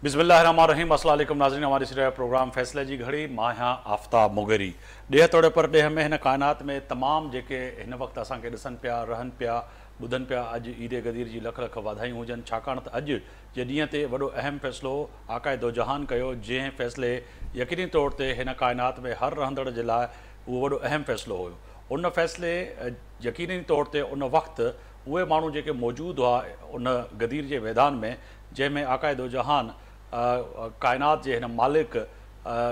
बिस्मिल्लाहिर्रहमानिर्रहीम। अस्सलाम वालेकुम नाज़रीन, हमारी सिर्फ प्रोग्राम फ़ैसले जी घड़ी। मां यहाँ आफ्ताब मुगेरी। ॾेह तोड़े पर ॾेह में हिन काइनात में तमामु जेके हिन वक़्तु असांखे ॾिसनि पिया, रहनि पिया, ॿुधनि पिया, अॼु ईद गदीर जी लख लख वाधायूं हुजनि, छाकाणि त अॼु जे ॾींहं ते वॾो अहम फ़ैसिलो आक़ाए दो जहान कयो, जंहिं फ़ैसिले यकीनी तौर ते हिन काइनात में हर रहंदड़ जे लाइ उहो वॾो अहम फ़ैसिलो हुयो। उन फ़ैसिले यकीनी तौर ते उन वक़्तु उहे माण्हू जेके मौजूदु हुआ उन गदीर जे मैदान में, जंहिंमें आक़ाए दो जहान काइनात जे हिन मालिक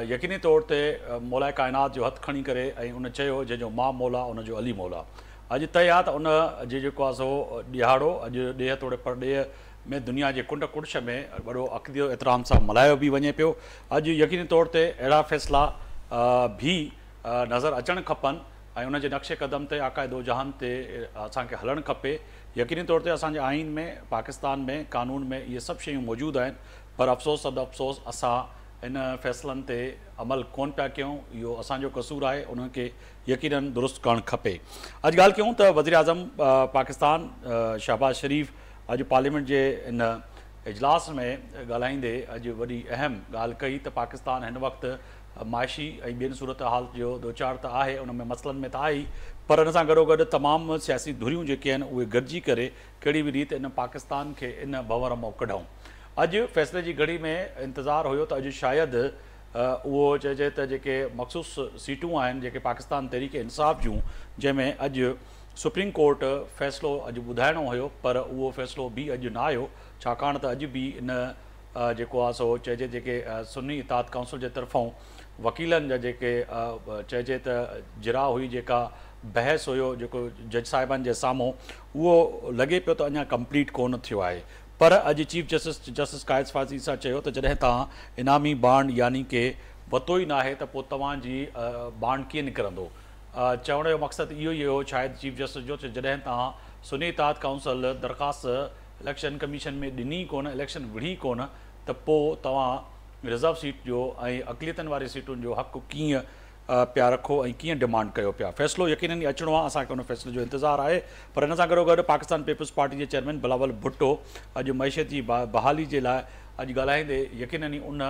यकीनी तौर ते मौलाए काइनात जो हथु खणी करे ऐं उन चयो जंहिंजो मां मौला उनजो अली मौला। अॼु तय आहे त उन जे जेको आहे सो ॾिहाड़ो अॼु ॾेह तोड़े पर ॾेह में दुनिया जे कुंड कुड़श में वॾो अक़ीदो एतिराम सां मल्हायो बि वञे पियो। अॼु यकीनी तौर ते अहिड़ा फ़ैसिला भी नज़र अचणु खपनि ऐं उनजे नक्शे क़दम ते आक़ाए दो जहान ते असांखे हलणु खपे। यकीनी तौर ते असांजे आइन में, पाकिस्तान में, कानून में इहे सभु शयूं मौजूदु आहिनि, पर अफ़सोस सद अफ़सोस असां इन फ़ैसिलनि ते अमल कोन पिया कयूं। इहो असांजो कसूर आहे, उनखे यकीनन दुरुस्त करणु खपे। अॼु ॻाल्हि कयूं त वज़ीर आज़म पाकिस्तान शहबाज़ शरीफ़ अॼु पार्लियामेंट जे इन इजलास में ॻाल्हाईंदे अॼु वॾी अहम ॻाल्हि कई त पाकिस्तान हिन वक़्तु माशी ऐं ॿियनि सूरत हाल जो दो चार त आहे, उन में मसइलनि में त आहे ई, पर हिन सां गॾोगॾु तमामु सियासी धुरियूं जेके आहिनि उहे गॾिजी करे कहिड़ी बि रीति इन पाकिस्तान खे इन भंवर मां कढूं। अॼु फ़ैसिले जी घड़ी में इंतज़ारु हुयो त अॼु शायदि उहो चइजे त जेके मख़सूस सीटूं आहिनि जेके पाकिस्तान तहरीक इंसाफ़ जूं, जंहिंमें अॼु सुप्रीम कोर्ट फ़ैसिलो अॼु ॿुधाइणो हुयो, पर उहो फ़ैसिलो बि अॼु न आयो, छाकाणि त अॼु बि इन जेको आहे सो चइजे जेके सुन्नी इताद काउंसिल जे तरफ़ां वकीलनि जा जेके चइजे त जिरा हुई, जेका बहस हुयो जेको जज साहिबनि जे साम्हूं, उहो लॻे पियो त अञा कंप्लीट कोन थियो आहे। पर अॼु चीफ जस्टिस कायस फाज़ी सां चयो त जॾहिं तव्हां इनामी बांड यानी के वरितो ई न आहे त पोइ तव्हांजी बांड कीअं निकिरंदो। चवण जो मक़सदु इहो ई हुयो शायदि चीफ जस्टिस जो, जॾहिं तव्हां सुन्नी इताद काउंसिल दरख़्वास्त इलेक्शन कमीशन में ॾिनी कोन, इलेक्शन विढ़ी कोन, त पोइ तव्हां रिज़र्व सीट जो ऐं अक़लियतनि वारी सीटुनि जो हक़ु कीअं पिया रखो ऐं कीअं डिमांड कयो पिया। फ़ैसिलो यकीनन ई अचिणो आहे, असांखे उन फ़ैसिले जो इंतज़ारु आहे। पर हिन सां गॾोगॾु पाकिस्तान पीपल्स पार्टी जे चेयरमैन बिलावल भुट्टो अॼु मईशत जी बहाली जे लाइ अॼु ॻाल्हाईंदे यकीनन ई उन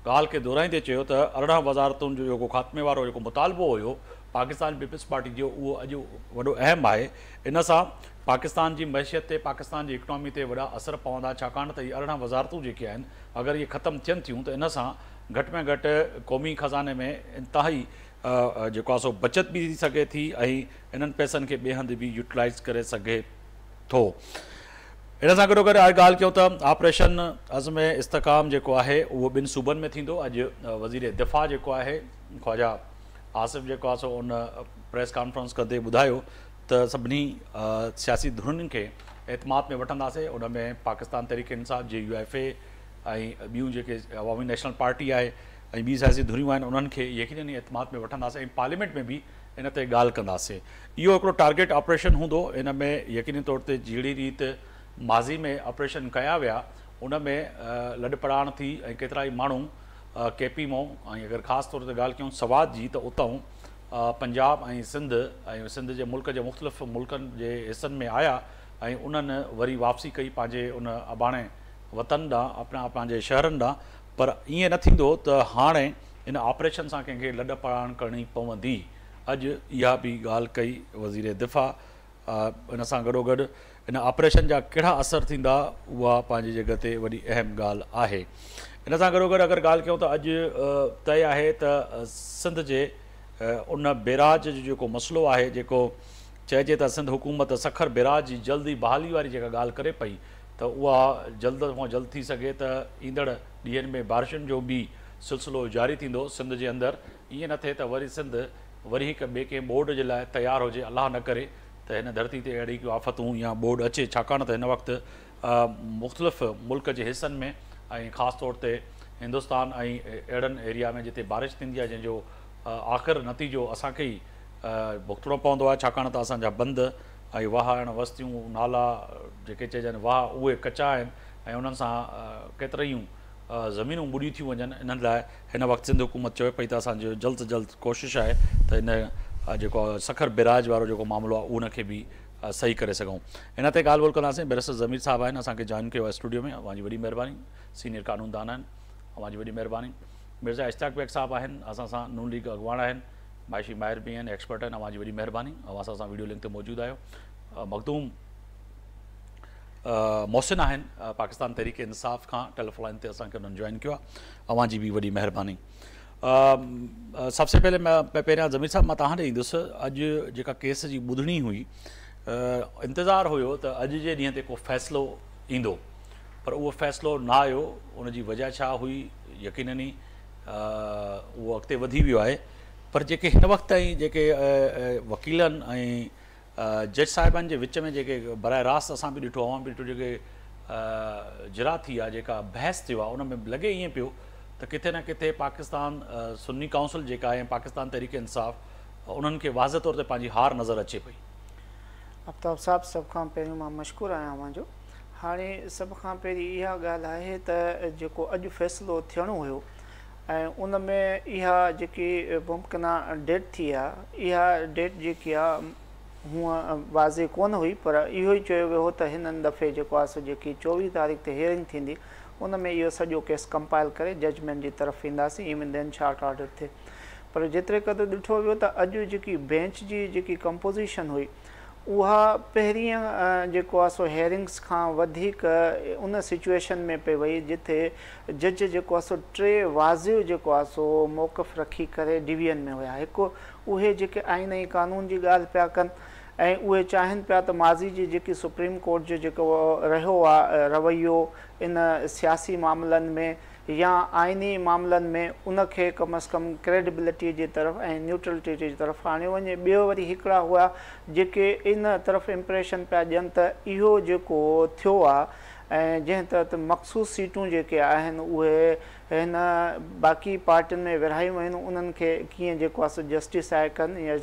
ॻाल्हि खे दोहिराईंदे चयो त 18 वज़ारतुनि जो जेको ख़ात्मे वारो जेको मुतालबो हुयो पाकिस्तान पीपल्स पार्टी जो, उहो अॼु वॾो अहम आहे। इन सां पाकिस्तान जी मैशियत ते, पाकिस्तान जी इकनॉमी ते वॾा असर पवंदा, छाकाणि त इहे 18 वज़ारतूं जेके आहिनि अगरि इहे ख़तमु थियनि थियूं त इन सां घटि में घटि क़ौमी ख़ज़ाने में इंतिहाई जेको आहे सो बचत बि थी सघे थी ऐं इन्हनि पैसनि खे ॿिए हंधि बि यूटिलाइज़ करे सघे थो। इन सां गॾोगॾु ॻाल्हि कयूं त ऑपरेशन अज़्म इस्तिकाम जेको आहे उहो ॿिनि सूबनि में थींदो। अॼु वज़ीर दिफ़ा जेको आहे ख्वाजा आसिफ़ जेको आहे सो उन प्रेस कॉन्फ्रेंस कंदे ॿुधायो त सभिनी सियासी धुरियुनि खे एतमाद में वठंदासीं। उन में पाकिस्तान तहरीक इंसाफ़ JUIF ऐं ॿियूं जेके अवामी नेशनल पार्टी आहे ऐं ॿी सियासी धुरियूं आहिनि, उन्हनि खे यकीनन ई एतमाद में वठंदासीं ऐं पार्लियामेंट में बि इन ते ॻाल्हि कंदासीं। इहो हिकिड़ो टारगेट ऑपरेशन हूंदो। इन में यकीनी तौर ते जहिड़ी रीति माज़ी में ऑपरेशन कया विया, उन में लॾ पड़ाण थी ऐं केतिरा ई माण्हू KP मां ऐं अगरि ख़ासि तौर ते ॻाल्हि कयूं सवाद जी, त उतां पंजाब ऐं सिंध जे मुल्क जे मुख़्तलिफ़ मुल्कनि जे हिसनि में आया ऐं उन्हनि वरी वापसी कई पंहिंजे उन अबाणे वतन ॾांहुं, पंहिंजे शहरनि ॾांहुं। पर ईअं न थींदो त हाणे इन ऑपरेशन सां कंहिंखे लॾ पड़ाण करणी पवंदी। अॼु इहा बि ॻाल्हि कई वज़ीर दिफ़ा। इन सां गॾोगॾु इन ऑपरेशन जा कहिड़ा असर थींदा, उहा पंहिंजी जॻह ते वॾी अहम ॻाल्हि आहे। इन सां गॾोगॾु अगरि ॻाल्हि कयूं त अॼु तय आहे त सिंध जे उन बैराज जो जेको मसइलो आहे, जेको चइजे त सिंध हुकूमत सखर बैराज जी जल्दी बहाली वारी जेका ॻाल्हि करे पई, त उहा जल्द खां जल्द थी सघे त ईंदड़ ॾींहंनि में बारिशुनि जो बि सिलसिलो जारी थींदो सिंध जे अंदरि। ईअं न थिए त वरी सिंध वरी हिकु ॿिए कंहिं बोर्ड जे लाइ तयारु हुजे, अलाह न करे त हिन धरती ते अहिड़ी को आफ़तूं या बोर्ड अचे, छाकाणि त हिन वक़्तु मुख़्तलिफ़ मुल्क जे हिसनि में ऐं ख़ासि तौर ते हिंदुस्तान ऐं अहिड़नि एरिया में जिते बारिश थींदी आहे, जंहिंजो आख़िर नतीजो असांखे ई भुगतणो पवंदो आहे, छाकाणि त असांजा बंद ऐं वाह वस्तियूं नाला जेके चइजनि वाह उहे कचा आहिनि ऐं उन्हनि सां केतिरियूं ज़मीनूं ॿुॾी थियूं वञनि। इन्हनि लाइ हिन वक़्तु सिंध हुकूमत चवे पई त असांजो जल्द से जल्द कोशिशि आहे त इन जेको सखर बैराज वारो जेको मामिलो आहे उनखे बि सही करे सघूं। हिन ते ॻाल्हि ॿोल कंदासीं। बैरिस्टर ज़मीर साहब आहिनि, असांखे जॉइन कयो आहे स्टूडियो में, अव्हांजी वॾी महिरबानी। सीनियर कानूनदान आहिनि, अव्हांजी वॾी महिरबानी। मिर्ज़ा इश्तियाक बेग साहब आहिनि, असां सां नून लीग अॻवान आहिनि, माइशी माहिर बि आहिनि, एक्सपर्ट आहिनि, अव्हांजी वॾी महिरबानी। असां सां वीडियो लिंक ते मौजूदु आहियो। मखदूम मोहसिन आहिनि, पाकिस्तान तहरीक इंसाफ़ खां, टेलीफोन ते असांखे उन्हनि जॉइन कयो आहे, अव्हांजी बि वॾी महिरबानी। सबसे पहले पहिरियां ज़मीर साहब मां तव्हां ॾे ईंदुसि। अॼु जेका केस जी ॿुधणी हुई, इंतज़ारु हुयो त अॼु जे ॾींहं ते को फ़ैसिलो ईंदो, पर उहो फ़ैसिलो न आयो। उनजी वजह छा हुई, यकीनन ई उहो अॻिते वधी वियो आहे। पर जेके हिन वक़्त ताईं जेके वकीलनि ऐं जज साहिबनि जे विच में जेके बराए रास्त असां बि ॾिठो, अवां बि ॾिठो, जेके जिरा थी आहे, जेका बहस थियो आहे, उन में लॻे ईअं पियो त किथे न किथे पाकिस्तान सुन्नी काउंसिल जेका आहे, पाकिस्तान तहरीक इंसाफ़, उन्हनि खे वाज़ह तौर ते पंहिंजी हार नज़र अचे पई। आफ्ताब साहब, सभ खां पहिरियों मां मशकूर आहियां अव्हांजो। हाणे सभ खां पहिरीं इहा ॻाल्हि आहे त जेको अॼु फ़ैसिलो थियणो हुयो ऐं उन में इहा जेकी मुमकिना डेट थी आहे, इहा डेट जेकी आहे हूअं वाज़े कोन हुई, पर इहो ई चयो वियो हो त हिननि दफ़े जेको आहे सो जेकी 24 तारीख़ ते हियरिंग थींदी, उन में इहो सॼो केस कंपाइल करे जजमेंट जी तरफ़ ईंदासीं, इवन देन शार्ट ऑर्डर थिए। पर जेतिरे क़दुरु ॾिठो वियो त अॼु जेकी बेंच जी जेकी कंपोज़िशन हुई, उहा पहिरीं जेको आहे सो हेयरिंग्स खां वधीक उन सिचुएशन में पई वई जिथे जज जेको आहे सो 3 वाज़िव जेको आहे सो मौक़िफ़ रखी करे डिवीजन में हुया। हिकु उहे जेके आइन ऐं कानून जी ॻाल्हि पिया कनि ऐं उहे चाहिनि पिया त माज़ी जी जेकी सुप्रीम कोर्ट जो जेको रहियो आहे रवैयो इन सियासी मामलनि में या आइनी मामलनि में, उनखे कम अज़ कम क्रेडिबिलिटी जी तरफ़ ऐं न्यूट्रलिटी जी तरफ़ आणियो वञे। ॿियो वरी हिकिड़ा हुआ जेके इन तरफ़ इम्प्रेशन पिया ॾियनि त इहो जेको थियो आहे ऐं जंहिं तहत मख़सूस सीटूं जेके आहिनि उहे हिन बाक़ी पार्टियुनि में विरहायूं आहिनि, उन्हनि खे कीअं जेको आहे सो जस्टिसाए कनि या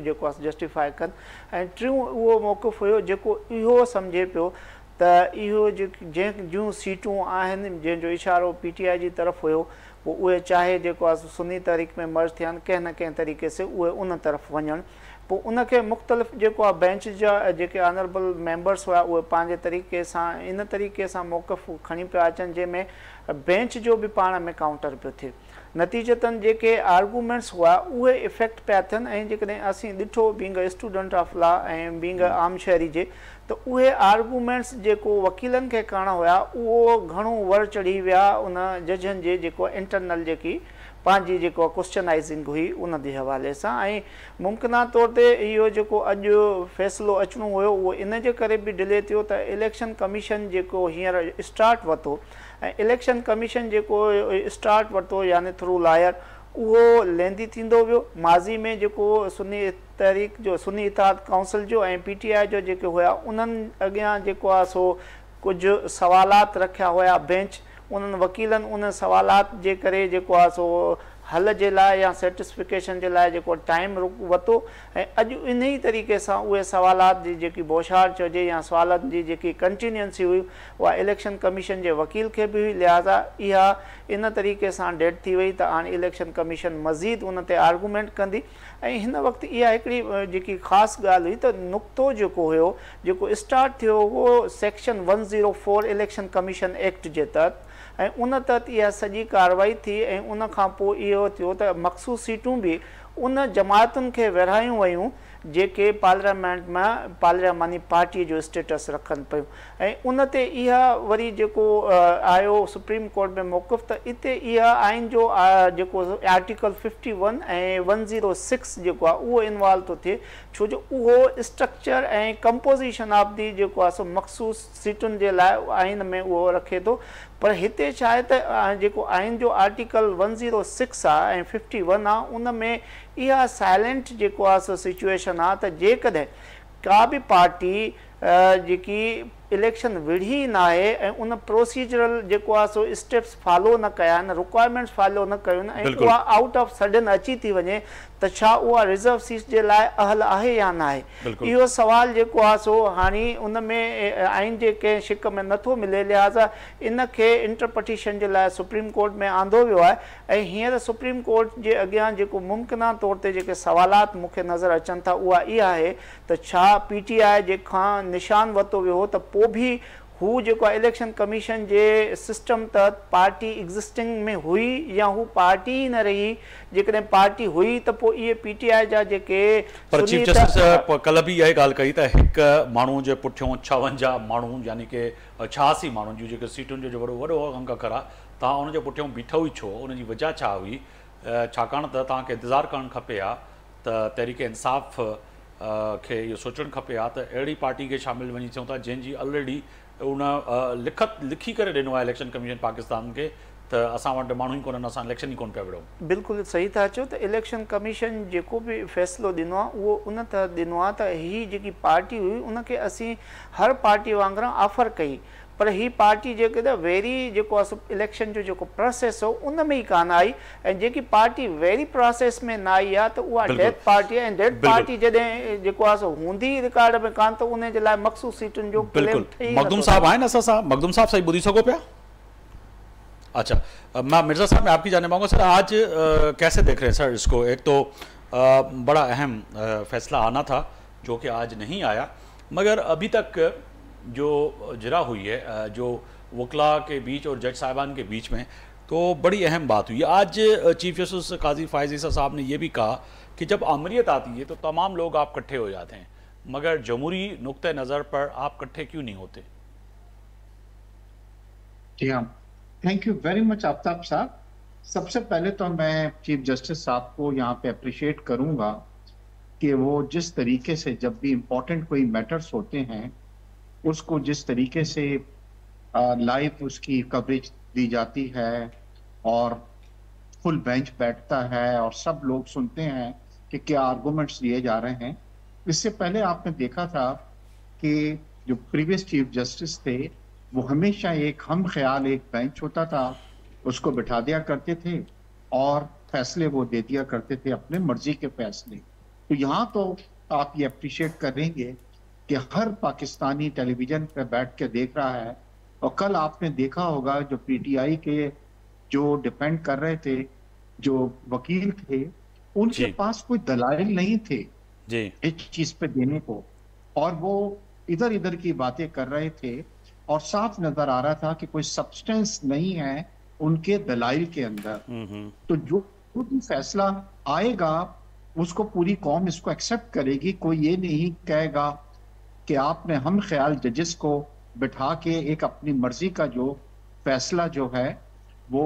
जेको आहे जस्टिफाए कनि। ऐं टियों उहो मौक़िफ़ हुयो जेको इहो सम्झे पियो त इहो जंहिं जूं सीटूं आहिनि, जंहिंजो इशारो PTI जी तरफ़ हुयो, पोइ उहे चाहे जेको आहे सुन्नी तहरीक में मर्ज थियनि, कंहिं न कंहिं तरीक़े से उहे उन तरफ़ वञनि। पोइ उनखे मुख़्तलिफ़ जेको आहे बेंच जा जेके ऑनरेबल मेंबर्स हुआ, उहे पंहिंजे तरीक़े सां इन तरीक़े सां मौक़िफ़ खणी पिया अचनि जंहिंमें बेंच जो बि पाण में काउंटर पियो थिए। नतीजतन जेके आर्गूमेंट्स हुआ उहे इफ़ेक्ट पिया थियनि ऐं जेकॾहिं असीं ॾिठो being a student of law ऐं बीइंग अ आम शहरी जे, त उहे आर्गूमेंट्स जेको वकीलनि खे करणा हुया उहो घणो वर चढ़ी विया उन जजनि जे जेको इंटरनल जेकी पंहिंजी जेको क्वेश्चनाइज़िंग हुई उन जे हवाले सां। ऐं मुमकिना तौर ते इहो जेको अॼु फ़ैसिलो अचणो हुयो उहो इन जे करे बि डिले थियो त इलेक्शन कमीशन जेको हींअर स्टार्ट वरितो, ऐं इलेक्शन कमीशन जेको स्टार्ट वरितो यानी थ्रू लायर, उहो लेंदी थींदो वियो। माज़ी में जेको सुन्नी तहरीक जो सुन्नी इत्तेहाद काउंसिल जो ऐं PTI जो जेके हुया, उन्हनि अॻियां जेको आहे सो कुझु सवालात रखिया हुया बेंच, उन्हनि वकीलनि उन सवालात जे करे जेको आहे सो हल जे लाइ या सेटिस्फिकेशन जे लाइ जेको टाइम वरितो। ऐं अॼु इन ई तरीक़े सां उहे सवालात जी जेकी बौछार चइजे या सवालनि जी जेकी कंटिन्यूंसी हुई, उहा इलेक्शन कमीशन जे वकील खे बि हुई। लिहाज़ा इहा इन तरीक़े सां डेट थी वई त हाणे इलेक्शन कमीशन मज़ीद उन ते आर्गूमेंट कंदी। ऐं हिन वक़्तु इहा हिकिड़ी जेकी ख़ासि ॻाल्हि हुई त नुक़्तो जेको हुयो जेको स्टार्ट थियो उहो सेक्शन 104 इलेक्शन कमीशन एक्ट जे तहत, ऐं उन तहत इहा सॼी कार्रवाई थी। ऐं उन खां पोइ इहो थियो त मख़सूस सीटूं बि उन जमातुनि खे विरहायूं वयूं जेके पार्लियामेंट में पार्लियामानी पार्टीअ जो स्टेटस रखनि पियूं। ऐं उन ते इहा वरी जेको आयो सुप्रीम कोर्ट में मौक़िफ़, त इते इहा आइन जो जेको आर्टिकल 51 ऐं 106 जेको आहे उहो इन्वॉल्व थो थिए, छो जो उहो स्ट्रक्चर ऐं कंपोज़िशन ऑफ दी जेको आहे सो मख़सूस सीटुनि जे लाइ आइन में उहो रखे थो। पर हिते छा आहे त जेको आइन जो आर्टिकल 106 आहे ऐं 51 आहे, उन में इहा साइलेंट जेको आहे सो सिचुएशन आहे त जेकॾहिं का बि पार्टी जेकी इलेक्शन विढ़ी न आहे ऐं उन प्रोसीजरल जेको आहे सो स्टेप्स फॉलो न कया आहिनि, रिक्वायरमेंट्स फॉलो न कयूं आहिनि, ऐं उहा आउट ऑफ सडन अची थी वञे, त छा उहा रिज़र्व सीट जे लाइ अहल आहे या न आहे। इहो सवाल जेको आहे सो हाणे उन में आइन जे कंहिं शिक में नथो मिले, लिहाज़ा इन खे इंटरप्रटेशन जे लाइ सुप्रीम कोर्ट में आंदो वियो आहे। ऐं हींअर सुप्रीम कोर्ट जे अॻियां जेको मुमकिना तौर ते जेके सवालात मूंखे नज़र अचनि था उहा इहा आहे त छा PTI जेखां निशान वरितो वियो हो त पोइ बि हू जेको आहे इलेक्शन कमीशन जे सिस्टम तहत पार्टी एग्ज़िस्टिंग में हुई या हू पार्टी ई न रही। जेकॾहिं पार्टी हुई त पोइ इहे PTI जा जेके पर चीफ जस्टिस कल्ह बि इहा ॻाल्हि कई त हिकु माण्हू जे पुठियों 56 माण्हू यानी कि 86 माण्हुनि जूं जेके सीटुनि जो वॾो अंक करा, तव्हां उनजे पुठियों बीठो ई छो, उनजी वजह छा हुई? छाकाणि त तव्हांखे इंतज़ारु करणु खपे हा त तहरीक इंसाफ़ खे इहो सोचणु खपे हा त अहिड़ी पार्टी खे शामिलु वञी थियूं था जंहिंजी ऑलरेडी उन लिखी करे ॾिनो आहे इलेक्शन कमीशन पाकिस्तान खे त असां वटि माण्हू ई कोन्हनि, असां इलेक्शन ई कोन पिया विढ़ूं। बिल्कुलु सही था चओ त इलेक्शन कमीशन जेको बि फ़ैसिलो ॾिनो आहे उहो उन तरह ॾिनो आहे त हीअ जेकी पार्टी हुई उनखे असीं हर पार्टी वांगुरु ऑफर कई, पर ही पार्टी जेके त वेरी जेको आहे इलेक्शन जो जेको प्रोसेस हो उन में ई कान आई। ऐं जेकी पार्टी वेरी प्रोसेस में न आई आहे त उहा डेथ पार्टी आहे। ऐं डेथ पार्टी जॾहिं जेको आहे सो हूंदी रिकॉर्ड में कान त उन जे लाइ मख़सूस सीटुनि जो क्लेम ठही मखदूम साहब आहिनि असां सां? मखदूम साहब सही ॿुधी सघो पिया? अच्छा, मैं मिर्ज़ा साहब मैं आपकी जानना मांगूंगा सर, आज कैसे देख रहे हैं सर इसको? एक तो बड़ा अहम फैसला आना था जो कि आज नहीं आया, मगर अभी तक जो जरा हुई है जो वकला के बीच और जज साहिबान के बीच में, तो बड़ी अहम बात हुई। आज चीफ जस्टिस काजी फायज़ ईसा साहब ने ये भी कहा कि जब आमरीत आती है तो तमाम लोग आप इकट्ठे हो जाते हैं, मगर जमहूरी नुक्ते नज़र पर आप इकट्ठे क्यों नहीं होते? जी हाँ, thank you very much Aftab साहब। सबसे पहले तो मैं चीफ जस्टिस साहब को यहाँ पे अप्रिशिएट करूँगा कि वो जिस तरीके से जब भी इम्पोर्टेंट कोई मैटर्स होते हैं उसको जिस तरीके से लाइव उसकी कवरेज दी जाती है और फुल बेंच बैठता है और सब लोग सुनते हैं कि क्या आर्गुमेंट्स दिए जा रहे हैं। इससे पहले आपने देखा था कि जो प्रीवियस चीफ जस्टिस थे वो हमेशा एक हम ख्याल एक बेंच होता था, उसको बिठा दिया करते थे और फैसले वो दे दिया करते थे, अपने मर्जी के फैसले। तो यहाँ तो आप ये अप्रिशिएट करेंगे कि हर पाकिस्तानी टेलीविजन पे बैठ के देख रहा है। और कल आपने देखा होगा जो PTI के जो डिपेंड कर रहे थे, जो वकील थे, उनके पास कोई दलाइल नहीं थे इस चीज पे देने को, और वो इधर इधर की बातें कर रहे थे और साफ नजर आ रहा था कि कोई सब्सटेंस नहीं है उनके दलाइल के अंदर। तो जो भी फैसला आएगा उसको पूरी कौम इसको एक्सेप्ट करेगी। कोई ये नहीं कहेगा कि आपने हम ख्याल जजेस को बिठा के एक अपनी मर्जी का जो फैसला जो है वो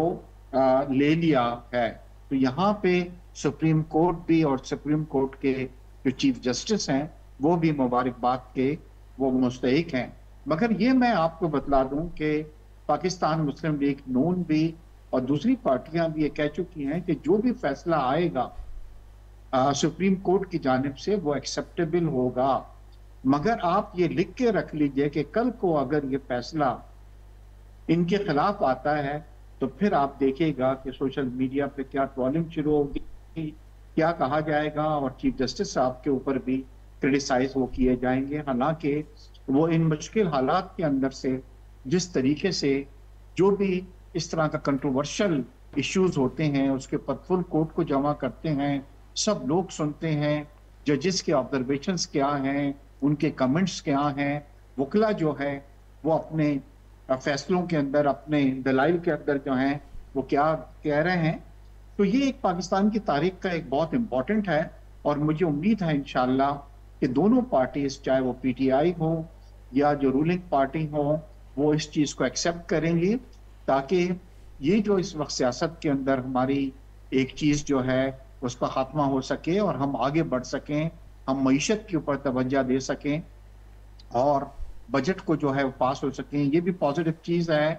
ले लिया है। तो यहाँ पे सुप्रीम कोर्ट भी और सुप्रीम कोर्ट के जो चीफ जस्टिस हैं वो भी मुबारकबाद के वो मुस्तहिक हैं। मगर ये मैं आपको बतला दूं कि पाकिस्तान मुस्लिम लीग नून भी और दूसरी पार्टियां भी ये कह चुकी हैं कि जो भी फैसला आएगा सुप्रीम कोर्ट की जानिब से वो एक्सेप्टेबल होगा। मगर आप ये लिख के रख लीजिए कि कल को अगर ये फैसला इनके खिलाफ आता है तो फिर आप देखिएगा कि सोशल मीडिया पे क्या ट्रोलिंग शुरू होगी, क्या कहा जाएगा और चीफ जस्टिस साहब के ऊपर भी क्रिटिसाइज वो किए जाएंगे। हालांकि वो इन मुश्किल हालात के अंदर से जिस तरीके से जो भी इस तरह का कंट्रोवर्शियल इश्यूज होते हैं उसके ऊपर फुल कोर्ट को जमा करते हैं, सब लोग सुनते हैं, जजेस के ऑब्जर्वेशंस क्या हैं, उनके कमेंट्स क्या हैं, वकला जो है वो अपने फैसलों के अंदर अपने दलाइल के अंदर जो हैं वो क्या कह रहे हैं। तो ये एक पाकिस्तान की तारीख का एक बहुत इम्पोर्टेंट है और मुझे उम्मीद है इंशाल्लाह कि दोनों पार्टीज चाहे वो PTI हो या जो रूलिंग पार्टी हो वो इस चीज को एक्सेप्ट करेंगी ताकि ये जो इस वक्त सियासत के अंदर हमारी एक चीज जो है उसका खात्मा हो सके और हम आगे बढ़ सकें, हम मईशत के ऊपर तवज्जो दे सकें और बजट को जो है वो पास हो सकें। ये भी पॉजिटिव चीज है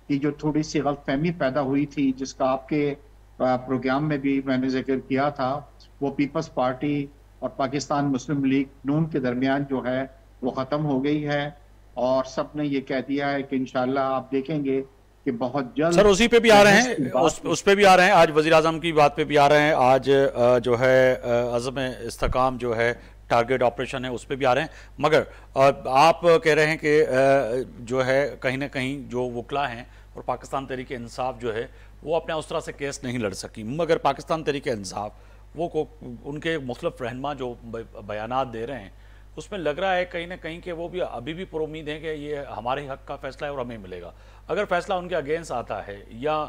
कि जो थोड़ी सी गलतफहमी पैदा हुई थी जिसका आपके प्रोग्राम में भी मैंने जिक्र किया था, वो पीपल्स पार्टी और पाकिस्तान मुस्लिम लीग नून के दरमियान जो है वो ख़त्म हो गई है और सब ने ये कह दिया है कि इंशाल्लाह आप देखेंगे کہ بہت جلد سر اسی پہ بھی آ رہے ہیں، اس پہ بھی آ رہے ہیں، آج وزیر اعظم کی بات پہ بھی آ رہے ہیں، آج جو ہے عزم استحکام جو ہے ٹارگیٹ آپریشن ہے اس پہ بھی آ رہے ہیں، مگر آپ کہہ رہے ہیں کہ جو ہے کہیں نہ کہیں جو وکلا ہیں اور پاکستان تحریک انصاف جو ہے وہ اپنے اس طرح سے کیس نہیں لڑ سکی، مگر پاکستان تحریک انصاف وہ ان کے مختلف رہنما جو بیانات دے رہے ہیں اس میں لگ رہا ہے کہیں نہ کہیں کہ وہ بھی ابھی بھی پر امید ہیں کہ یہ ہمارے حق کا فیصلہ ہے اور ہمیں ملے گا۔ اگر فیصلہ ان کے اگینسٹ آتا ہے یا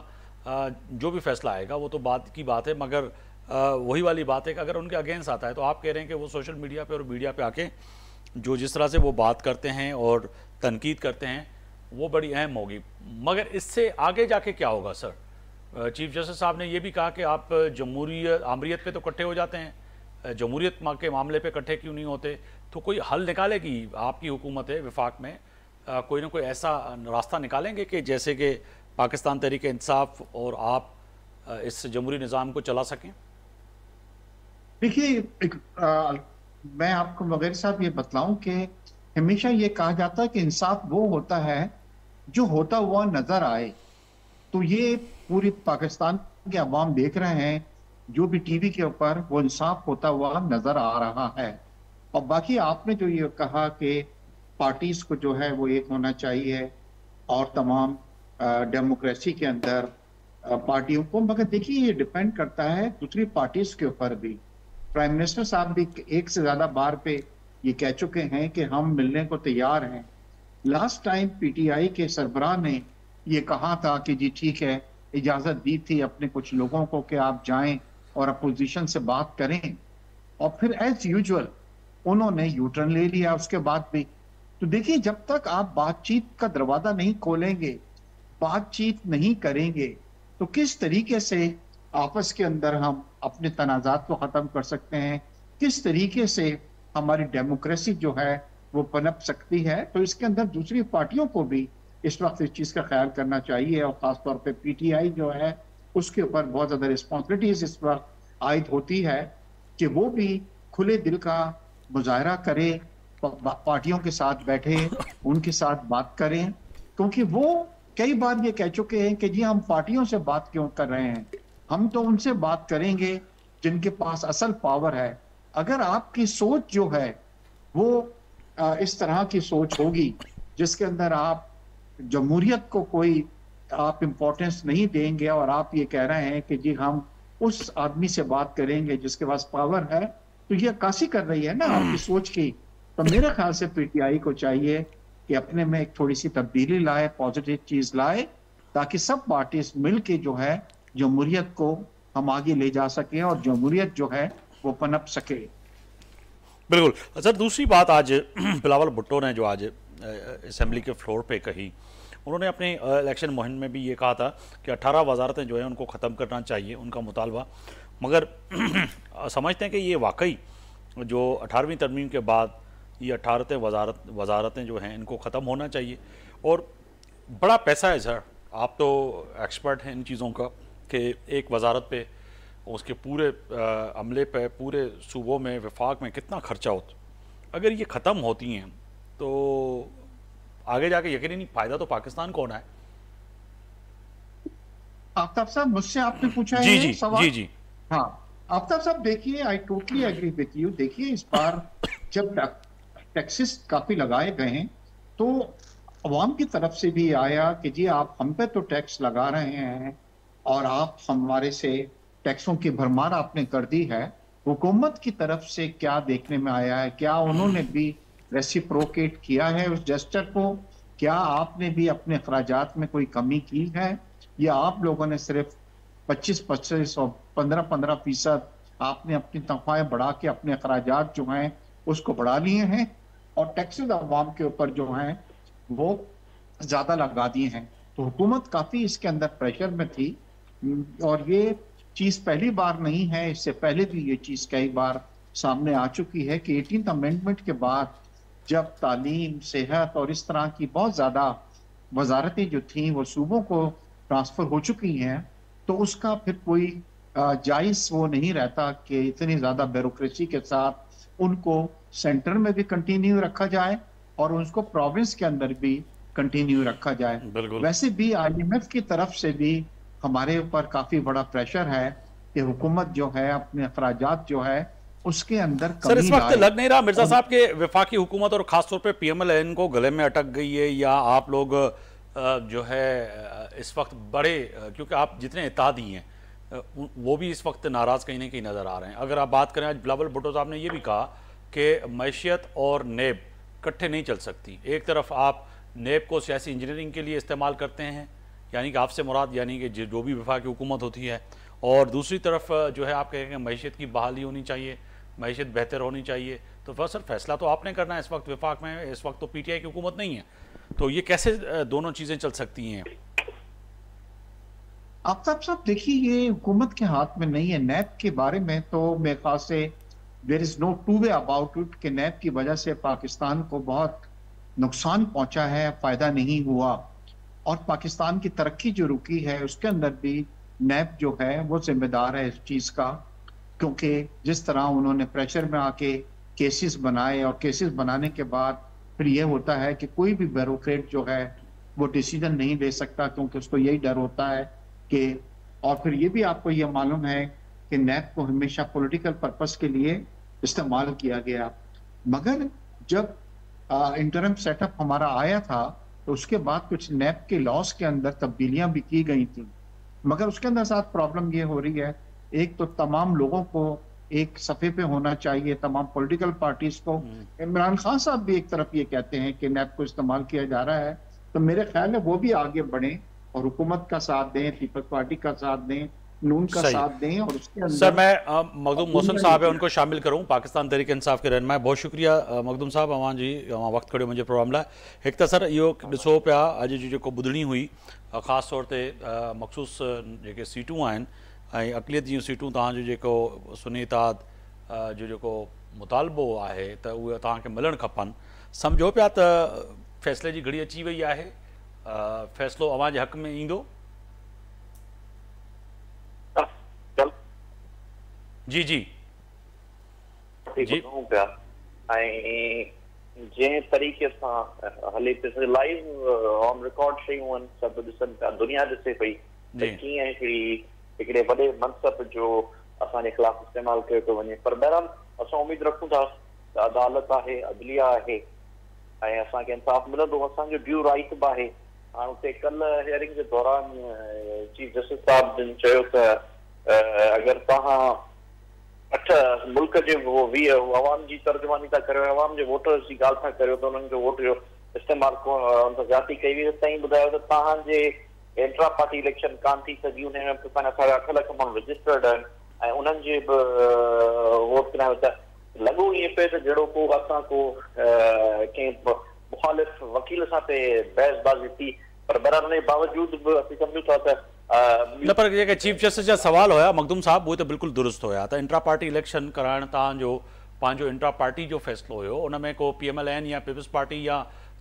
جو بھی فیصلہ آئے گا وہ تو بات کی بات ہے، مگر وہی والی بات ہے کہ اگر ان کے اگینسٹ آتا ہے تو آپ کہہ رہے ہیں کہ وہ سوشل میڈیا پہ اور میڈیا پہ آ کے جو جس طرح سے وہ بات کرتے ہیں اور تنقید کرتے ہیں وہ بڑی اہم ہوگی، مگر اس سے آگے جا کے کیا ہوگا سر؟ چیف جسٹس صاحب نے یہ بھی کہا کہ آپ آمریت پہ تو اکٹھے ہو جاتے ہیں، جمہوریت کے معاملے پہ اکٹھے کیوں نہیں ہوتے؟ تو کوئی حل نکالے گی آپ کی حکومت ہے وفاق میں، کوئی نہ کوئی ایسا راستہ نکالیں گے کہ جیسے کہ پاکستان تحریک انصاف اور آپ اس جمہوری نظام کو چلا سکیں؟ دیکھیے میں آپ کو وغیرہ صاحب یہ بتلاؤں کہ ہمیشہ یہ کہا جاتا ہے کہ انصاف وہ ہوتا ہے جو ہوتا ہوا نظر آئے، تو یہ پوری پاکستان کے عوام دیکھ رہے ہیں جو بھی ٹی وی کے اوپر وہ انصاف ہوتا ہوا نظر آ رہا ہے۔ اور باقی آپ نے جو یہ کہا کہ پارٹیز کو جو ہے وہ ایک ہونا چاہیے اور تمام ڈیموکریسی کے اندر پارٹیوں کو، مگر دیکھیے یہ ڈیپینڈ کرتا ہے دوسری پارٹیز کے اوپر بھی۔ پرائم منسٹر صاحب بھی ایک سے زیادہ بار پہ یہ کہہ چکے ہیں کہ ہم ملنے کو تیار ہیں۔ Last time P T I کے سربراہ نے یہ کہا تھا کہ جی ٹھیک ہے، اجازت دی تھی اپنے کچھ لوگوں کو کہ آپ جائیں اور اپوزیشن سے بات کریں، اور پھر ایز یوزول انہوں نے یو ٹرن لے لیا اس کے بعد بھی۔ تو دیکھیے جب تک آپ بات چیت کا دروازہ نہیں کھولیں گے، بات چیت نہیں کریں گے، تو کس طریقے سے آپس کے اندر ہم اپنے تنازعات کو ختم کر سکتے ہیں، کس طریقے سے ہماری ڈیموکریسی جو ہے وہ پنپ سکتی ہے؟ تو اس کے اندر دوسری پارٹیوں کو بھی اس وقت اس چیز کا خیال کرنا چاہیے، اور خاص طور پہ پی ٹی آئی جو ہے اس کے اوپر بہت زیادہ رسپانسبلٹیز اس وقت عائد ہوتی ہے کہ وہ بھی کھلے دل کا مظاہرہ کرے، پارٹیوں کے ساتھ بیٹھے، ان کے ساتھ بات کریں، کیونکہ وہ کئی بار یہ کہہ چکے ہیں کہ جی ہم پارٹیوں سے بات کیوں کر رہے ہیں، ہم تو ان سے بات کریں گے جن کے پاس اصل پاور ہے۔ اگر آپ کی سوچ جو ہے وہ اس طرح کی سوچ ہوگی جس کے اندر آپ جمہوریت کو کوئی آپ امپورٹنس نہیں دیں گے اور آپ یہ کہہ رہے ہیں کہ جی ہم اس آدمی سے بات کریں گے جس کے پاس پاور ہے، تو یہ عکاسی کر رہی ہے نا آپ کی سوچ کی۔ تو میرے خیال سے پی ٹی آئی کو چاہیے کہ اپنے میں ایک تھوڑی سی تبدیلی لائے، پازیٹیو چیز لائے، تاکہ سب پارٹیز مل کے جو ہے جمہوریت کو ہم آگے لے جا سکیں اور جمہوریت جو ہے وہ پنپ سکے۔ بالکل سر، دوسری بات آج بلاول بھٹو نے جو آج اسمبلی کے فلور پہ کہی، انہوں نے اپنی الیکشن مہم میں بھی یہ کہا تھا کہ 18 وزارتیں جو ہیں ان کو ختم کرنا چاہیے، ان کا مطالبہ، مگر سمجھتے ہیں کہ یہ واقعی جو 18ویں ترمیم کے بعد یہ 18 وزارتیں جو ہیں ان کو ختم ہونا چاہیے؟ اور بڑا پیسہ ہے سر، آپ تو ایکسپرٹ ہیں ان چیزوں کا، کہ ایک وزارت پہ اس کے پورے عملے پہ پورے صوبوں میں وفاق میں کتنا خرچہ ہوتا، اگر یہ ختم ہوتی ہیں تو آگے جا کے یقینی فائدہ تو پاکستان کو ہونا ہے۔ آفتاب صاحب مجھ سے آپ نے پوچھا ہے سوال؟ جی ہاں آفتاب صاحب دیکھیے، I totally agree with you۔ دیکھیے اس بار جب ٹیکسز کافی لگائے گئے ہیں تو عوام کی طرف سے بھی آیا کہ جی آپ ہم پہ تو ٹیکس لگا رہے ہیں اور آپ ہمارے سے ٹیکسوں کی بھرمار آپ نے کر دی ہے۔ حکومت کی طرف سے کیا دیکھنے میں آیا ہے؟ کیا انہوں نے بھی ریسیپروکیٹ کیا ہے اس جسٹر کو؟ کیا آپ نے بھی اپنے اخراجات میں کوئی کمی کی ہے، یا آپ لوگوں نے صرف 25 اور 15% آپ نے اپنی تنخواہیں بڑھا کے اپنے اخراجات جو ہیں اس کو بڑھا لیے ہیں اور ٹیکسز عوام کے اوپر جو ہیں وہ زیادہ لگا دیے ہیں؟ تو حکومت کافی اس کے اندر پریشر میں تھی، اور یہ چیز پہلی بار نہیں ہے، اس سے پہلے بھی یہ چیز کئی بار سامنے آ چکی ہے کہ 18th امینڈمنٹ کے بعد جب تعلیم، صحت اور اس طرح کی بہت زیادہ وزارتیں جو تھیں وہ صوبوں کو ٹرانسفر ہو چکی ہیں، تو اس کا پھر کوئی جائز وہ نہیں رہتا کہ اتنی زیادہ بیوروکریسی کے ساتھ ان کو سینٹر میں بھی کنٹینیو رکھا جائے اور ان کو پروونس کے اندر بھی कंटिन्यू रखा जाए। बिल्कुल। वैसे भी IMF की तरफ से भी हमारे ऊपर काफी बड़ा प्रेशर है कि हुकूमत जो है अपने अखराजात जो है उसके अंदर सर इस कमी वक्त लाए। लग नहीं रहा मिर्जा और साहब के वफाकी हुकूमत और खासतौर पे PMLN को गले में अटक गई है, या आप लोग जो है इस वक्त बड़े क्योंकि आप जितने इत्तेहादी हैं वो भी इस वक्त नाराज कहीं ना कहीं नजर आ रहे हैं। अगर आप बात करें, आज बिलावल भुट्टो साहब ने ये भी कहा कि मैशियत और नेब इकट्ठे नहीं चल सकती। एक तरफ आप नेब को सियासी इंजीनियरिंग के लिए इस्तेमाल करते हैं, यानी कि आपसे मुराद यानी कि जो भी वफाकी हुकूमत होती है, और दूसरी तरफ जो है आप कहेंगे मैशियत की बहाली होनी चाहिए, मैशियत बेहतर होनी चाहिए। तो बस सर फैसला तो आपने करना है इस वक्त वफाक में, इस वक्त तो PTI की हुकूमत नहीं है, तो ये कैसे दोनों चीज़ें चल सकती हैं? आफ्ताब साहब देखिए, ये हुकूमत के हाथ में नहीं है। नैब के बारे में तो मेरे ख्याल से there is no two way about it कि नैब की वजह से पाकिस्तान को बहुत नुकसान पहुंचा है, फायदा नहीं हुआ, और पाकिस्तान की तरक्की जो रुकी है उसके अंदर भी नैब जो है वो जिम्मेदार है इस चीज का, क्योंकि जिस तरह उन्होंने प्रेशर में आके केसेस बनाए और केसेस बनाने के बाद फिर ये होता है कि कोई भी ब्यूरोक्रेट जो है वो डिसीजन नहीं ले सकता, क्योंकि उसको यही डर होता है कि, और फिर ये भी आपको ये मालूम है कि नैब को हमेशा पॉलिटिकल पर्पस के लिए इस्तेमाल किया गया। मगर जब इंटरम सेटअप हमारा आया था तो उसके बाद कुछ नैब के लॉस के अंदर तब्दीलियां भी की गई थी, मगर उसके अंदर साथ प्रॉब्लम ये हो रही है, एक तो तमाम लोगों को एक सफ़े पे होना चाहिए, तमाम पॉलिटिकल पार्टीज को। इमरान खान साहब भी एक तरफ ये कहते हैं कि नैब को इस्तेमाल किया जा रहा है, तो मेरे ख्याल है वो भी आगे बढ़े और हुकूमत का साथ दें, पीपल्स पार्टी का साथ दें, नून का साथ दें, और उसके अंदर सर मैं मखदूम मोहसिन साहब है उनको शामिल करूँ, पाकिस्तान तहरीक इंसाफ के रहनुमा। बहुत शुक्रिया मखदूम साहब अवां जी वक्त खड़ो मुझे प्रोग्राम लाइ। एक तो सर इहो ॾिसो पिया अॼु जी जेको ॿुधणी हुई ख़ासि तौर ते मखसूस जेके सीटूं आहिनि ऐं अक़लियत जूं सीटूं, तव्हांजो जेको सुन्नी इत्तेहाद जो जेको मुतालबो आहे त उहे तव्हांखे मिलणु खपनि। सम्झो पिया त फ़ैसिले जी घड़ी अची वई आहे, फ़ैसिलो अवां जे हक़ में ईंदो? जी जी जी जंहिं तरीक़े सां हले पियो लाइव ऑन रिकॉर्ड शयूं आहिनि, सभु ॾिसनि पिया, दुनिया ॾिसे पई त कीअं हिकिड़े वॾे मनसब जो असांजे ख़िलाफ़ इस्तेमालु कयो थो वञे। पर बहरहाल असां उमेद रखूं था त अदालत आहे, अदलिया आहे ऐं असांखे इंसाफ़ मिलंदो, असांजो ड्यू राइट बि आहे। हाणे उते कल्ह हियरिंग जे दौरान चीफ जस्टिस साहब जिन चयो त अगरि तव्हां 8 मुल्क जे अवाम जी तर्जुमानी था करियो, अवाम जे वोटर्स जी ॻाल्हि था करियो, त उन्हनि जो वोट जो इस्तेमालु ज़्यादती कई वई। तव्हां ॿुधायो त तव्हांजे इंट्रा पार्टी इलेक्शन कान थी सघी, उन में असांजा 8 लख माण्हू रजिस्टर्ड आहिनि ऐं उन्हनि जे बि वोट किनायो। त लॻो ईअं पिए त जहिड़ो को असां को कंहिं मुखालिफ़ वकील सां ते बहसबाज़ी थी, पर बहरहाल उन जे बावजूद बि असीं सम्झूं था त न, पर जेके चीफ जस्टिस जा सवाल हुया मखदूम साहब उहे त बिल्कुलु दुरुस्त हुया त इंट्रा पार्टी इलेक्शन कराइण तव्हांजो पंहिंजो इंट्रा पार्टी जो फ़ैसिलो हुयो, उन में को PMLN या पीपल्स पार्टी या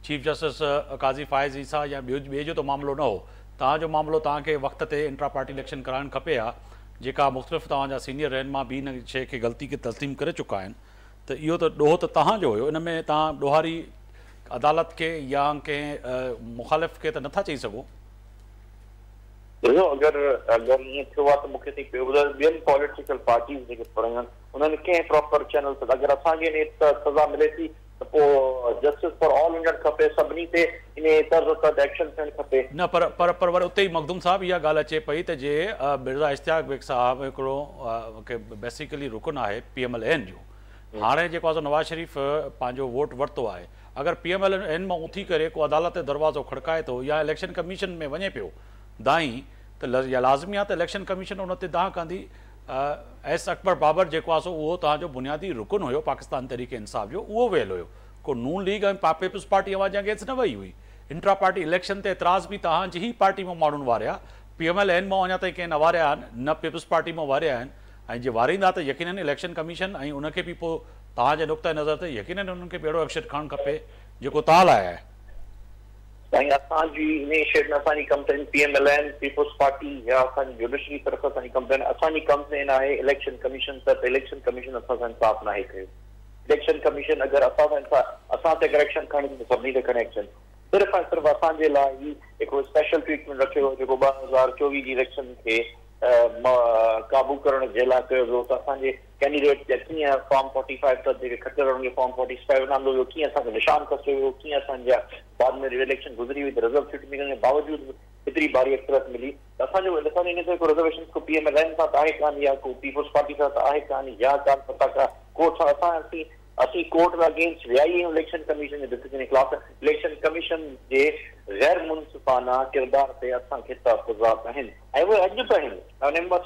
चीफ जस्टिस काज़ी फ़ाइज़ ईसा या ॿिए जो तो मामिलो न हो। तव्हांजो मामिलो तव्हांखे वक़्त ते इंट्रा पार्टी इलेक्शन कराइणु खपे हा, जेका मुख़्तलिफ़ तव्हांजा सीनियर रहनुमा बि इन शइ खे ग़लती खे तस्लीम करे चुका आहिनि। त इहो त ॾोहो त तव्हांजो हुयो, इन में तव्हां ॾोहारी अदालत खे या कंहिं मुखालिफ़ खे त नथा चई सघो। अगरि ईअं थियो आहे त मूंखे थी पियो ॿियनि पॉलिटिकल पार्टीज़ जेके पढ़ियूं आहिनि उन्हनि कंहिं प्रॉपर चैनल ते अगरि असांखे इन सज़ा मिले थी त पोइ जस्टिस फॉर ऑल हुजणु खपे, सभिनी ते इन तर्ज़ ते एक्शन थियणु खपे। न पर वरी उते ई मखदूम साहब इहा ॻाल्हि अचे पई त जे मिर्ज़ा इश्तियाक बेग साहब हिकिड़ो बेसिकली रुकन आहे PMLN जो, हाणे जेको आहे नवाज़ शरीफ़ पंहिंजो वोट वरितो आहे, अगरि PMLN मां उथी करे को अदालत ते दरवाज़ो खड़काए थो या इलेक्शन कमीशन में वञे पियो दाई, त या लाज़मी आहे त इलेक्शन कमीशन उन ते दांह कंदी। एस अकबर बाबर जेको आहे सो उहो तव्हांजो बुनियादी रुकन हुयो पाकिस्तान तहरीक इंसाफ जो, उहो वियल हुयो, को नून लीग ऐं पीपल्स पार्टी अवां जे अगेंस्ट न वई हुई। इंट्रा पार्टी इलेक्शन ते एतिराज़ बि तव्हांजी ई पार्टी मां माण्हुनि वारिया, PMLN मां अञा ताईं कंहिं न वारिया आहिनि, न पीपल्स पार्टी मां वारिया आहिनि, ऐं जे वारींदा त यकीनन इलेक्शन कमीशन ऐं उनखे बि पोइ तव्हांजे नुक़्ते नज़र ते यकीनन उन्हनि खे अहिड़ो एक्शन खणणु खपे जेको तव्हां लाइ आहे। साईं असांजी इन शइ में असांजी कंप्लेन PMLN पीपल्स पार्टी या असांजी जुडिशरी तरफ़ असांजी कंप्लेन आहे इलेक्शन कमीशन त इलेक्शन कमीशन असां सां इंसाफ़ नाहे कयो। इलेक्शन कमीशन अगरि असां ते कनेक्शन खणे त सभिनी ते खणे एक्शन, सिर्फ़ु ऐं सिर्फ़ु असांजे लाइ ई हिकिड़ो स्पेशल ट्रीटमेंट रखियो जेको 2024 जी इलेक्शन खे काबू करण जे लाइ कयो वियो त असांजे कैंडिडेट कीअं फॉर्म 45 त जेके खटेरनि खे फॉर्म 45 वांदो वियो कीअं असांखे निशान कसियो वियो कीअं असांजा बाद में इलेक्शन गुज़री हुई त रिज़र्व सीट मिलण जे बावजूदि एतिरी भारी अक्सरत मिली त असांजो ॾिसंदे इन ते को रिज़र्वेशन को PMLN सां त आहे कान या को पीपुल्स पार्टी सां त आहे कान या कान पता का कोर्ट सां असीं कोर्ट में अगेंस्ट वियाई आहियूं इलेक्शन कमीशन जे डिसीजन जे ख़िलाफ़ इलेक्शन कमीशन जे गैर मुनसिफ़ाना किरदार ते असांखे तहफ़ुज़ात आहिनि ऐं उहे अॼु बि आहिनि उन में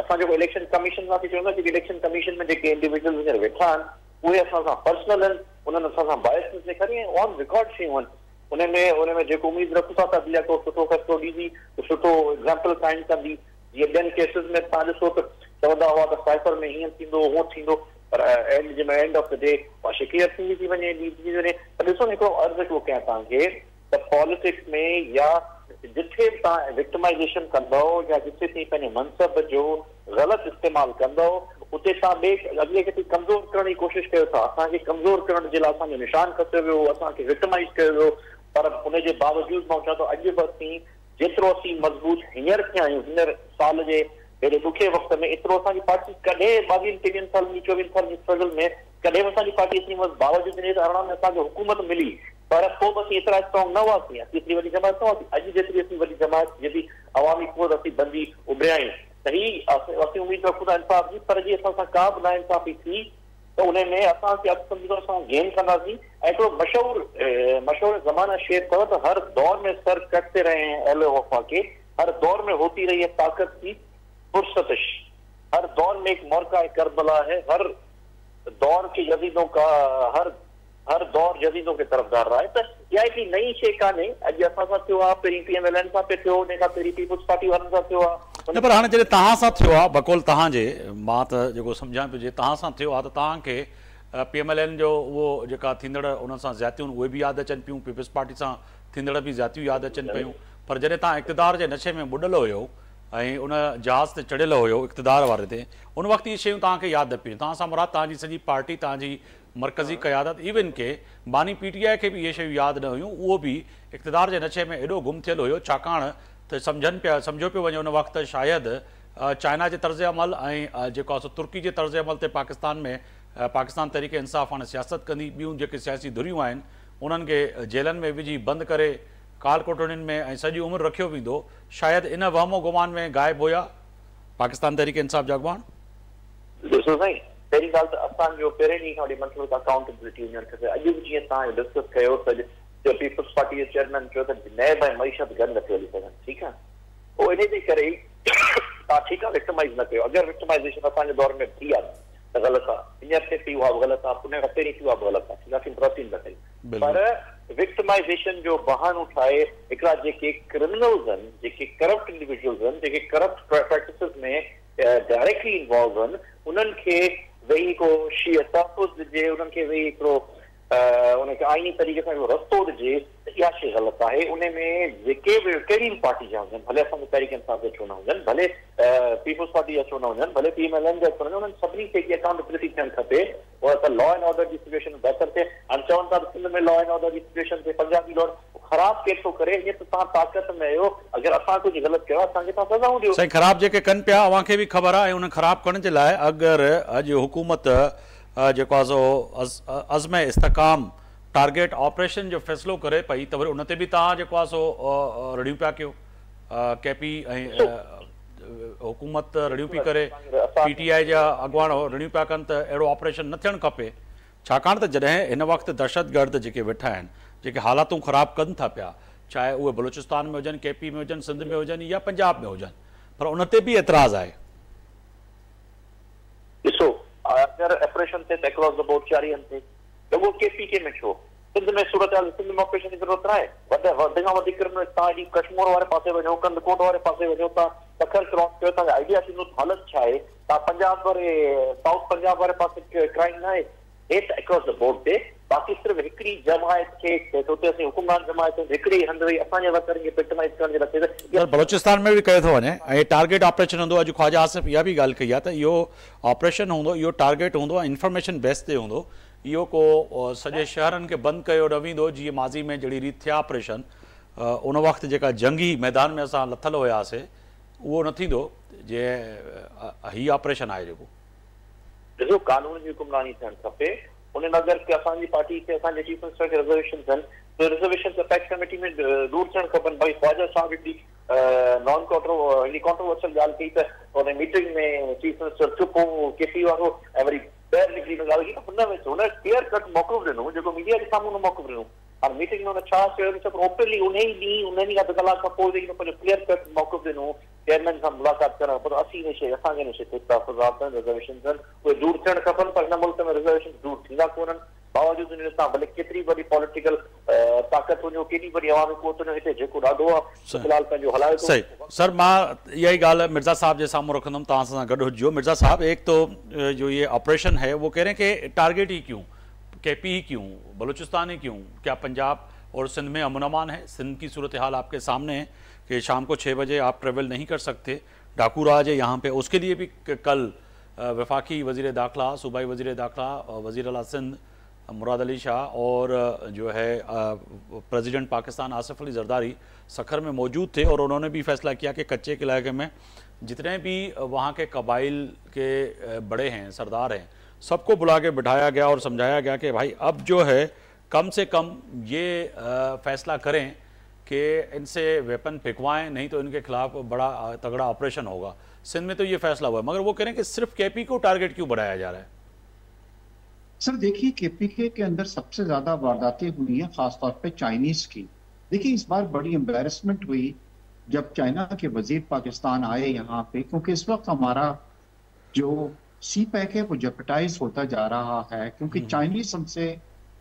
असां जेको इलेक्शन कमीशन सां चवंदासीं कि इलेक्शन कमीशन में जेके इंडिविजुअल हींअर वेठा आहिनि उहे असां सां पर्सनल आहिनि उन्हनि असां सां बायसनेस ॾेखारी ऐं ऑन रिकॉर्ड शयूं आहिनि उन में जेको उमेद रखूं था त अॻियां को सुठो फ़ैसिलो ॾींदी सुठो एग्ज़ाम्पल काइम कंदी जीअं ॿियनि केसिस में तव्हां ॾिसो त चवंदा हुआ त साइफर में हीअं थींदो हूअं थींदो पर एंड ऑफ द डे शिकायत थींदी थी वञे थी वञे त ॾिसो हिकिड़ो अर्ज़ु हिकिड़ो कयां तव्हांखे त पॉलिटिक्स में या जिथे तव्हां विक्टिमाइज़ेशन कंदव या जिथे तव्हां पंहिंजे मनसब जो ग़लति इस्तेमालु कंदव उते तव्हां अॻिले खे कमज़ोर करण जी कोशिशि कयो था असांखे कमज़ोर करण जे लाइ असांजो निशान खसियो वियो असांखे विक्टिमाइज़ कयो वियो पर उनजे बावजूदि मां चवां थो अॼु बि असीं जेतिरो असीं मज़बूत हींअर थिया आहियूं हींअर साल जे हेॾे ॾुखे वक़्त में एतिरो असांजी पार्टी कॾहिं 22-23 सालनि जी 24 सालनि जी स्ट्रगल में कॾहिं बि असांजी पार्टी एतिरी बावजूदि इन 18 में असांखे हुकूमत मिली पर पोइ बि असीं एतिरा स्ट्रॉन्ग न हुआसीं असीं एतिरी वॾी जमात न हुआसीं अॼु जेतिरी असीं वॾी जमात जेतिरी अवामी क़ुव्वत असीं बंदी उभिरिया आहियूं त ही असीं उमेद रखूं था इंसाफ़ जी पर जीअं असां सां का बि नाइंसाफ़ी थी त उन में असांखे अॻिते असां गेन कंदासीं ऐं हिकिड़ो मशहूरु ज़माना शेर अथव त हर दौर में सर कटते रहे हैं अहले वफ़ा के हर दौर में होती रही है ताकत की पुरसतिश हर दौर में एक मौका करबला है हर दौर के जदीदों का हर दौर जदीदों के तरफदार रहा है त इहा हिकिड़ी नई शइ कान्हे अॼु असां सां थियो आहे पहिरीं PMLN सां पे थियो उन खां पहिरीं पीपुल्स पार्टी वारनि सां थियो आहे पर हाणे जॾहिं तव्हां सां थियो आहे बकौल तव्हांजे मां त जेको सम्झां पियो जे तव्हां सां थियो आहे त तव्हांखे PMLN जो उहो जेका थींदड़ उन सां ज़्यातियूं उहे बि यादि अचनि पियूं पीपुल्स पार्टी सां थींदड़ बि ज़्यातियूं यादि अचनि पियूं पर जॾहिं तव्हां इक़्तिदार जे नशे में ॿुॾल हुयो ऐं उन जहाज़ ते चढ़ियल हुयो इक़्तिदार वारे ते उन वक़्तु इहे शयूं तव्हांखे यादि न पियूं तव्हां सां मुराद तव्हांजी सॼी पार्टी तव्हांजी मरकज़ी क़यादत इवन के बानी PTI खे बि इहे शयूं यादि न हुयूं उहो बि इक़्तिदार जे नशे में एॾो गुम थियल हुयो छाकाणि त सम्झो पियो वञे उन वक़्तु शायदि चाइना जे तर्ज़ अमल ऐं जेको आहे तुर्की जे तर्ज़ अमल ते पाकिस्तान तरीक़े इंसाफ़ हाणे सियासत कंदी ॿियूं जेके सियासी धुरियूं आहिनि उन्हनि खे जेलनि में विझी बंदि करे काल कोठड़ियुनि में ऐं सॼी उमिरि रखियो वेंदो शायदि इन वहमो गुमान में गाइब हुया पाकिस्तान तरीक़े इंसाफ़ जा अॻवान ॾिसो साईं पहिरीं ॻाल्हि त असांजो पहिरें ॾींहं खां वठी मसइलो त अकाउंटेबिलिटी हुजणु खपे अॼु बि जीअं तव्हां डिस्कस कयो त पीपुल्स पार्टी जे चेयरमैन चयो त नैब ऐं मईशत गॾु नथी हली सघनि ठीकु आहे पोइ इन जे करे तव्हां ठीकु आहे विक्टिमाइज़ न कयो अगरि विक्टिमाइज़ेशन असांजे दौर में थी आहे त ग़लति आहे हींअर थिए थी उहा बि ग़लति आहे उन खां पहिरीं थी उहा बि ग़लति आहे ठीकु आहे असीं प्रोसीड न कयूं पर विक्टिमाइज़ेशन जो बहानो ठाहे हिकिड़ा जेके क्रिमिनल्स आहिनि जेके करप्ट इंडिविजुअल्स आहिनि जेके करप्ट प्रैक्टिसिस में डायरेक्टली इन्वॉल्व आहिनि उन्हनि खे वेही को तहफ़ुज़ ॾिजे उन्हनि खे वेही हिकिड़ो उनखे आइनी तरीक़े सां हिकिड़ो रस्तो ॾिजे त इहा शइ ग़लति आहे उन में जेके बि कहिड़ी बि पार्टी जा हुजनि भले असांजे तहरीक इंसाफ़ जा छो न हुजनि भले पीपुल्स पार्टी जा छो न हुजनि भले PMLN जा छो न हुजनि सभिनी खे इहा अकाउंटेबिलिटी थियणु खपे और त लॉ एंड ऑर्डर जी सिचुएशन बहितर थिए हाणे चवनि था त सिंध में लॉ एंड ऑर्डर जी सिचुएशन थिए पंजाब जी लॉ ख़राबु केरु थो करे हीअं त तव्हां ताक़त में आहियो अगरि असां कुझु ग़लति कयो असांखे तव्हां सज़ाऊं ॾियो साईं ख़राबु जेके कनि पिया अव्हांखे बि ख़बर आहे ऐं उन ख़राबु करण जे लाइ अगरि अॼु हुकूमत जेको आहे सो अज़्म इस्तिकाम टारगेट ऑपरेशन जो फ़ैसिलो करे पई त वरी उन ते बि तव्हां जेको आहे सो रड़ियूं पिया कयो KP ऐं हुकूमत रड़ियूं पई करे PTI जा अॻवान रड़ियूं पिया कनि त अहिड़ो ऑपरेशन न थियणु खपे छाकाणि त जॾहिं हिन वक़्तु दहशतगर्द जेके वेठा आहिनि जेके हालातूं ख़राबु कनि था पिया चाहे उहे बलूचिस्तान में हुजनि KP में हुजनि सिंध में हुजनि या पंजाब में हुजनि पर उन ते बि एतिराज़ आहे ॾिसो अगरि ऑपरेशन थिए त अक्रॉस द बोर्ड जारी थिए त उहो KP में छो सिंध में सूरत सिंध में ऑपरेशन जी ज़रूरत न आहे वधि खां वधीक तव्हां हेॾी कश्मीर वारे पासे वञो कंदकोट वारे पासे वञो तव्हां पखर क्रॉस कयो तव्हांखे आइडिया थींदो हालत छा आहे तव्हां पंजाब वारे साउथ पंजाब वारे पासे क्राइम न आहे हेठि अक्रॉस द बोर्ड ते बाक़ी सिर्फ़ु हिकिड़ी जमायत खे हुते असीं हुकुमरान जमायत हिकिड़ी हंधि वेही असांजे वर्करनि खे विक्टिमाइज़ करण जे लाइ थिए बलूचिस्तान में बि कयो थो वञे ऐं टारगेट ऑपरेशन हूंदो अॼु ख्वाजा आसिफ़ इहा बि ॻाल्हि कई आहे त इहो ऑपरेशन हूंदो इहो टारगेट हूंदो इंफॉर्मेशन बेस ते हूंदो इहो को सॼे शहरनि खे बंदि कयो न वेंदो जीअं माज़ी में जहिड़ी रीति थिया ऑपरेशन उन वक़्तु जेका जंगी मैदान में असां लथल हुयासीं उहो न थींदो जे हीउ ऑपरेशन आहे जेको ॾिसो कानून जी हुकुमरानी थियणु खपे उन अगरि की असांजी पार्टी खे असांजे चीफ मिनिस्टर खे रिजर्वेशन थियनि त रिजर्वेशन अपेक्स कमेटी में दूर थियणु खपनि भई ख्वाजा साहब हिकिड़ी कॉन्ट्रोवर्शियल ॻाल्हि कई त हुन मीटिंग में चीफ मिनिस्टर चुप हो केपी वारो ऐं वरी ॿाहिरि निकिरी न ॻाल्हि कई हुन में हुन क्लियर कट मौक़िफ़ ॾिनो जेको मीडिया जे साम्हूं मौक़िफ़ ॾिनो हाणे मीटिंग में हुन छा चयो ओपनली उन ई ॾींहुं उन ॾींहुं अधु कलाक खां पोइ पंहिंजो क्लियर कट मौक़िफ़ ॾिनो चेयरमैन सां मुलाक़ात करण पर असीं इन शइ असांखे रिजर्वेशन थियनि उहे दूर थियणु खपनि पर हिन मुल्क में रिजर्वेशन दूर थींदा कोन्हनि बावजूद हिन भले केतिरी वॾी पॉलिटिकल ताक़त वञो केॾी वॾी अवामी क़ुवत वञो हिते जेको ॾाढो आहे फ़िलहाल पंहिंजो हलाए थो। सही सर मां इहा ई ॻाल्हि मिर्ज़ा साहब जे साम्हूं रखंदुमि तव्हां सां गॾु हुजिजो मिर्ज़ा साहब एक तो जो ये ऑपरेशन है वो कह रहे हैं कि टारगेट ही क्यों केपी ही क्यों बलूचिस्तान ही क्यों क्या पंजाब और सिंध में अमन अमान है सिंध की सूरत हाल आपके सामने है कि शाम को 6 बजे आप ट्रेवल नहीं कर सकते डाकू राज है यहाँ पे उसके लिए भी कल वफाकी वज़ीर दाखिला सूबाई वज़ीर दाखिला वज़ीर आला सिंध मुराद अली शाह और जो है प्रेसिडेंट पाकिस्तान आसिफ अली जरदारी सखर में मौजूद थे और उन्होंने भी फैसला किया कि कच्चे के इलाके में जितने भी वहाँ के कबाइल के बड़े हैं सरदार हैं सबको बुला के बिठाया गया और समझाया गया कि भाई अब जो है कम से कम ये फैसला करें कि इनसे वेपन फेंकवाएं नहीं तो इनके खिलाफ बड़ा तगड़ा ऑपरेशन होगा। सिंध में तो ये फैसला हुआ है मगर वो कह रहे हैं कि सिर्फ केपी को टारगेट क्यों बनाया जा रहा है? सर देखिए केपीके के अंदर सबसे ज्यादा वारदातें हुई हैं खासतौर पे चाइनीज की। देखिए इस बार बड़ी एम्बेरसमेंट हुई जब चाइना के वजीर पाकिस्तान आए यहाँ पे क्योंकि इस वक्त हमारा जो सी पैक है वो जेपटाइज होता जा रहा है क्योंकि चाइनीज हमसे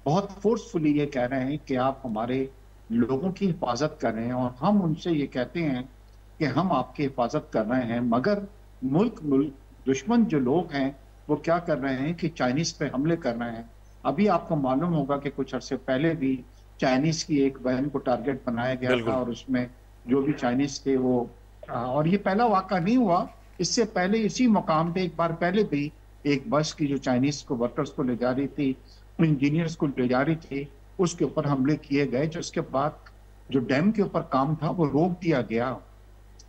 बहुत फोर्सफुली ये कह रहे हैं कि आप हमारे लोगों की हिफाजत कर रहे हैं और हम उनसे ये कहते हैं कि हम आपकी हिफाजत कर रहे हैं मगर मुल्क दुश्मन जो लोग हैं वो क्या कर रहे हैं कि चाइनीज पे हमले कर रहे हैं। अभी आपको मालूम होगा कि कुछ अरसे पहले भी चाइनीज की एक बहन को टारगेट बनाया गया था और उसमें जो भी चाइनीज थे वो और ये पहला वाक़ा नहीं हुआ इससे पहले इसी मुकाम पे एक बार पहले भी एक बस की जो चाइनीज को वर्कर्स को ले जा रही थी इंजीनियर्स को ले जा रही थी उसके ऊपर हमले किए गए जिसके बाद जो डैम के ऊपर काम था वो रोक दिया गया।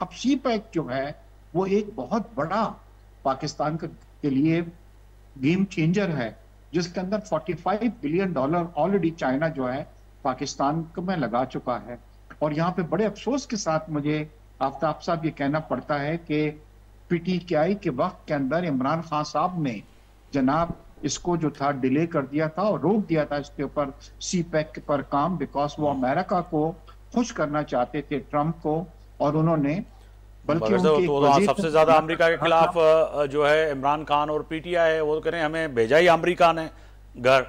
अब सी पैक जो है वो एक बहुत बड़ा पाकिस्तान के लिए गेम चेंजर है जिसके अंदर $45 बिलियन ऑलरेडी चाइना जो है पाकिस्तान में लगा चुका है। और यहाँ पे बड़े अफसोस के साथ मुझे आफ्ताब साहब ये कहना पड़ता है कि पीटीआई के वक्त के अंदर इमरान खान साहब ने जनाब इसको जो था डिले कर दिया था और रोक दिया था इसके ऊपर सी पैक पर काम बिकॉज वो अमेरिका को खुश करना चाहते थे ट्रंप को और उन्होंने बल्कि तो सबसे ज्यादा अमेरिका के खिलाफ जो है इमरान खान और पीटीआई है वो कह रहे हैं हमें भेजा ही अमेरिका ने घर।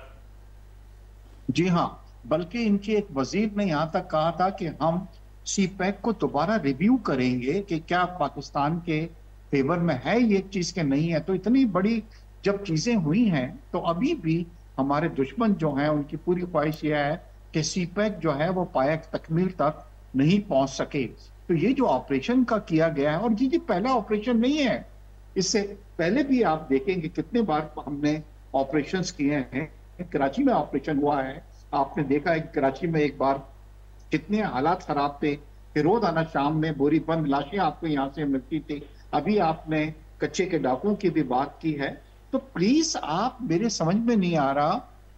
जी हाँ बल्कि इनके एक वजीर ने यहाँ तक कहा था कि हम सी पैक को दोबारा रिव्यू करेंगे कि क्या पाकिस्तान के फेवर में है ये चीज के नहीं है। तो इतनी बड़ी जब चीजें हुई हैं तो अभी भी हमारे दुश्मन जो हैं उनकी पूरी ख्वाहिश यह है कि सी पैक जो है वो पाया तकमील तक नहीं पहुंच सके। तो ये जो ऑपरेशन का किया गया है और ये पहला ऑपरेशन नहीं है इससे पहले भी आप देखेंगे कितने बार हमने ऑपरेशंस किए हैं। कराची में ऑपरेशन हुआ है आपने देखा है कराची में एक बार कितने हालात खराब थे फिरोजाना शाम में बोरी बंद लाशें आपको यहाँ से मिलती थी। अभी आपने कच्चे के डाकुओं की भी बात की है तो प्लीज आप मेरे समझ में नहीं आ रहा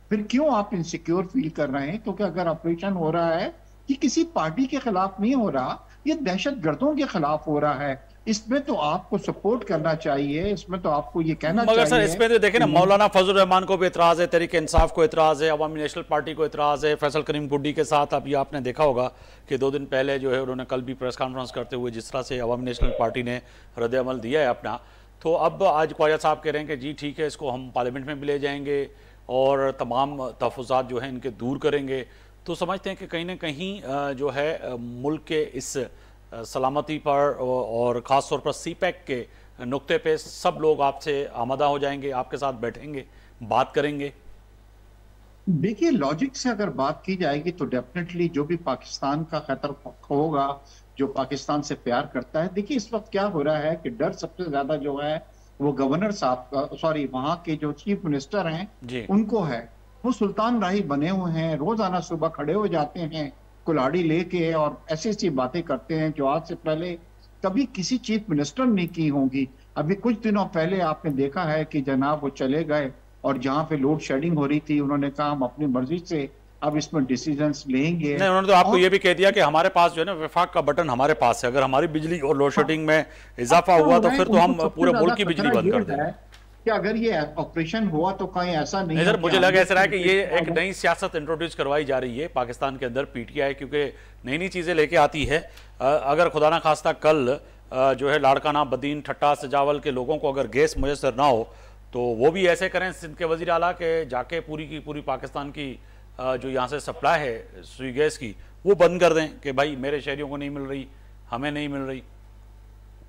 फिर क्यों आप इनसिक्योर फील कर रहे हैं क्योंकि अगर ऑपरेशन हो रहा है ये किसी पार्टी के खिलाफ नहीं हो रहा ये दहशत गर्दों के खिलाफ हो रहा है इसमें तो आपको सपोर्ट करना चाहिए इसमें तो आपको ये कहना चाहिए। मगर सर इसमें तो देखें ना मौलाना फजल रहमान को भी एतराज है तहरीक इंसाफ को एतराज है अवामी नेशनल पार्टी को एतराज है फैसल करीम गुड्डी के साथ अभी आपने देखा होगा कि 2 दिन पहले जो है उन्होंने कल भी प्रेस कॉन्फ्रेंस करते हुए जिस तरह से अवामी नेशनल पार्टी ने रद्द अमल दिया है अपना तो अब आज ख्वाजा साहब कह रहे हैं कि जी ठीक है इसको हम पार्लियामेंट में भी ले जाएंगे और तमाम तहफ़्फ़ुज़ात जो हैं इनके दूर करेंगे। तो समझते हैं कि कहीं ना कहीं जो है मुल्क के इस सलामती पर और ख़ास तौर पर सी पैक के नुक्ते पे सब लोग आपसे आमादा हो जाएंगे आपके साथ बैठेंगे बात करेंगे। देखिए लॉजिक से अगर बात की जाएगी तो डेफिनेटली जो भी पाकिस्तान का खतर होगा जो पाकिस्तान से प्यार करता है। देखिए इस वक्त क्या हो रहा है कि डर सबसे ज्यादा जो है वो गवर्नर साहब सॉरी वहाँ के जो चीफ मिनिस्टर हैं उनको है वो सुल्तान राही बने हुए हैं, रोजाना सुबह खड़े हो जाते हैं कुल्हाड़ी लेके और ऐसी ऐसी बातें करते हैं जो आज से पहले कभी किसी चीफ मिनिस्टर ने की होंगी। अभी कुछ दिनों पहले आपने देखा है कि जनाब वो चले गए और जहां पे लोड शेडिंग हो रही थी उन्होंने कहा हम अपनी मर्जी से अब इसमें डिसीजंस लेंगे। नहीं, उन्होंने तो आपको ये भी कह दिया कि हमारे पास जो है ना विफाक का बटन हमारे पास है, अगर हमारी बिजली और लोड शेडिंग में इजाफा हुआ तो फिर तो हम पूरे मुल्क की बिजली बंद कर देंगे। कि अगर ये ऑपरेशन हुआ तो कहीं ऐसा नहीं सर, मुझे लगा ऐसा है कि ये एक नई सियासत इंट्रोड्यूस करवाई जा रही है पाकिस्तान के अंदर पीटीआई, क्योंकि नई नई चीज़ें लेके आती है। अगर खुदा ना खास्ता कल जो है लाड़काना, बदीन, ठट्टा, सजावल के लोगों को अगर गैस मुयसर ना हो तो वो भी ऐसे करें सिंध के वज़ीर आला के जाके पूरी की पूरी पाकिस्तान की जो यहाँ से सप्लाई है सुई गैस की वो बंद कर दें कि भाई मेरे शहरियों को नहीं मिल रही, हमें नहीं मिल रही।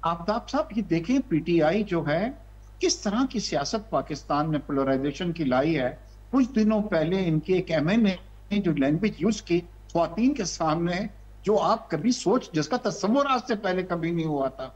आफ्ताब साहब ये देखें पीटीआई जो है किस तरह की सियासत पाकिस्तान में पोलराइजेशन की लाई है। कुछ दिनों पहले इनके एक एमएनए ने जो लैंग्वेज यूज की ख्वातीन के सामने, जो आप कभी जिसका तस्वुर आज से पहले कभी नहीं हुआ था।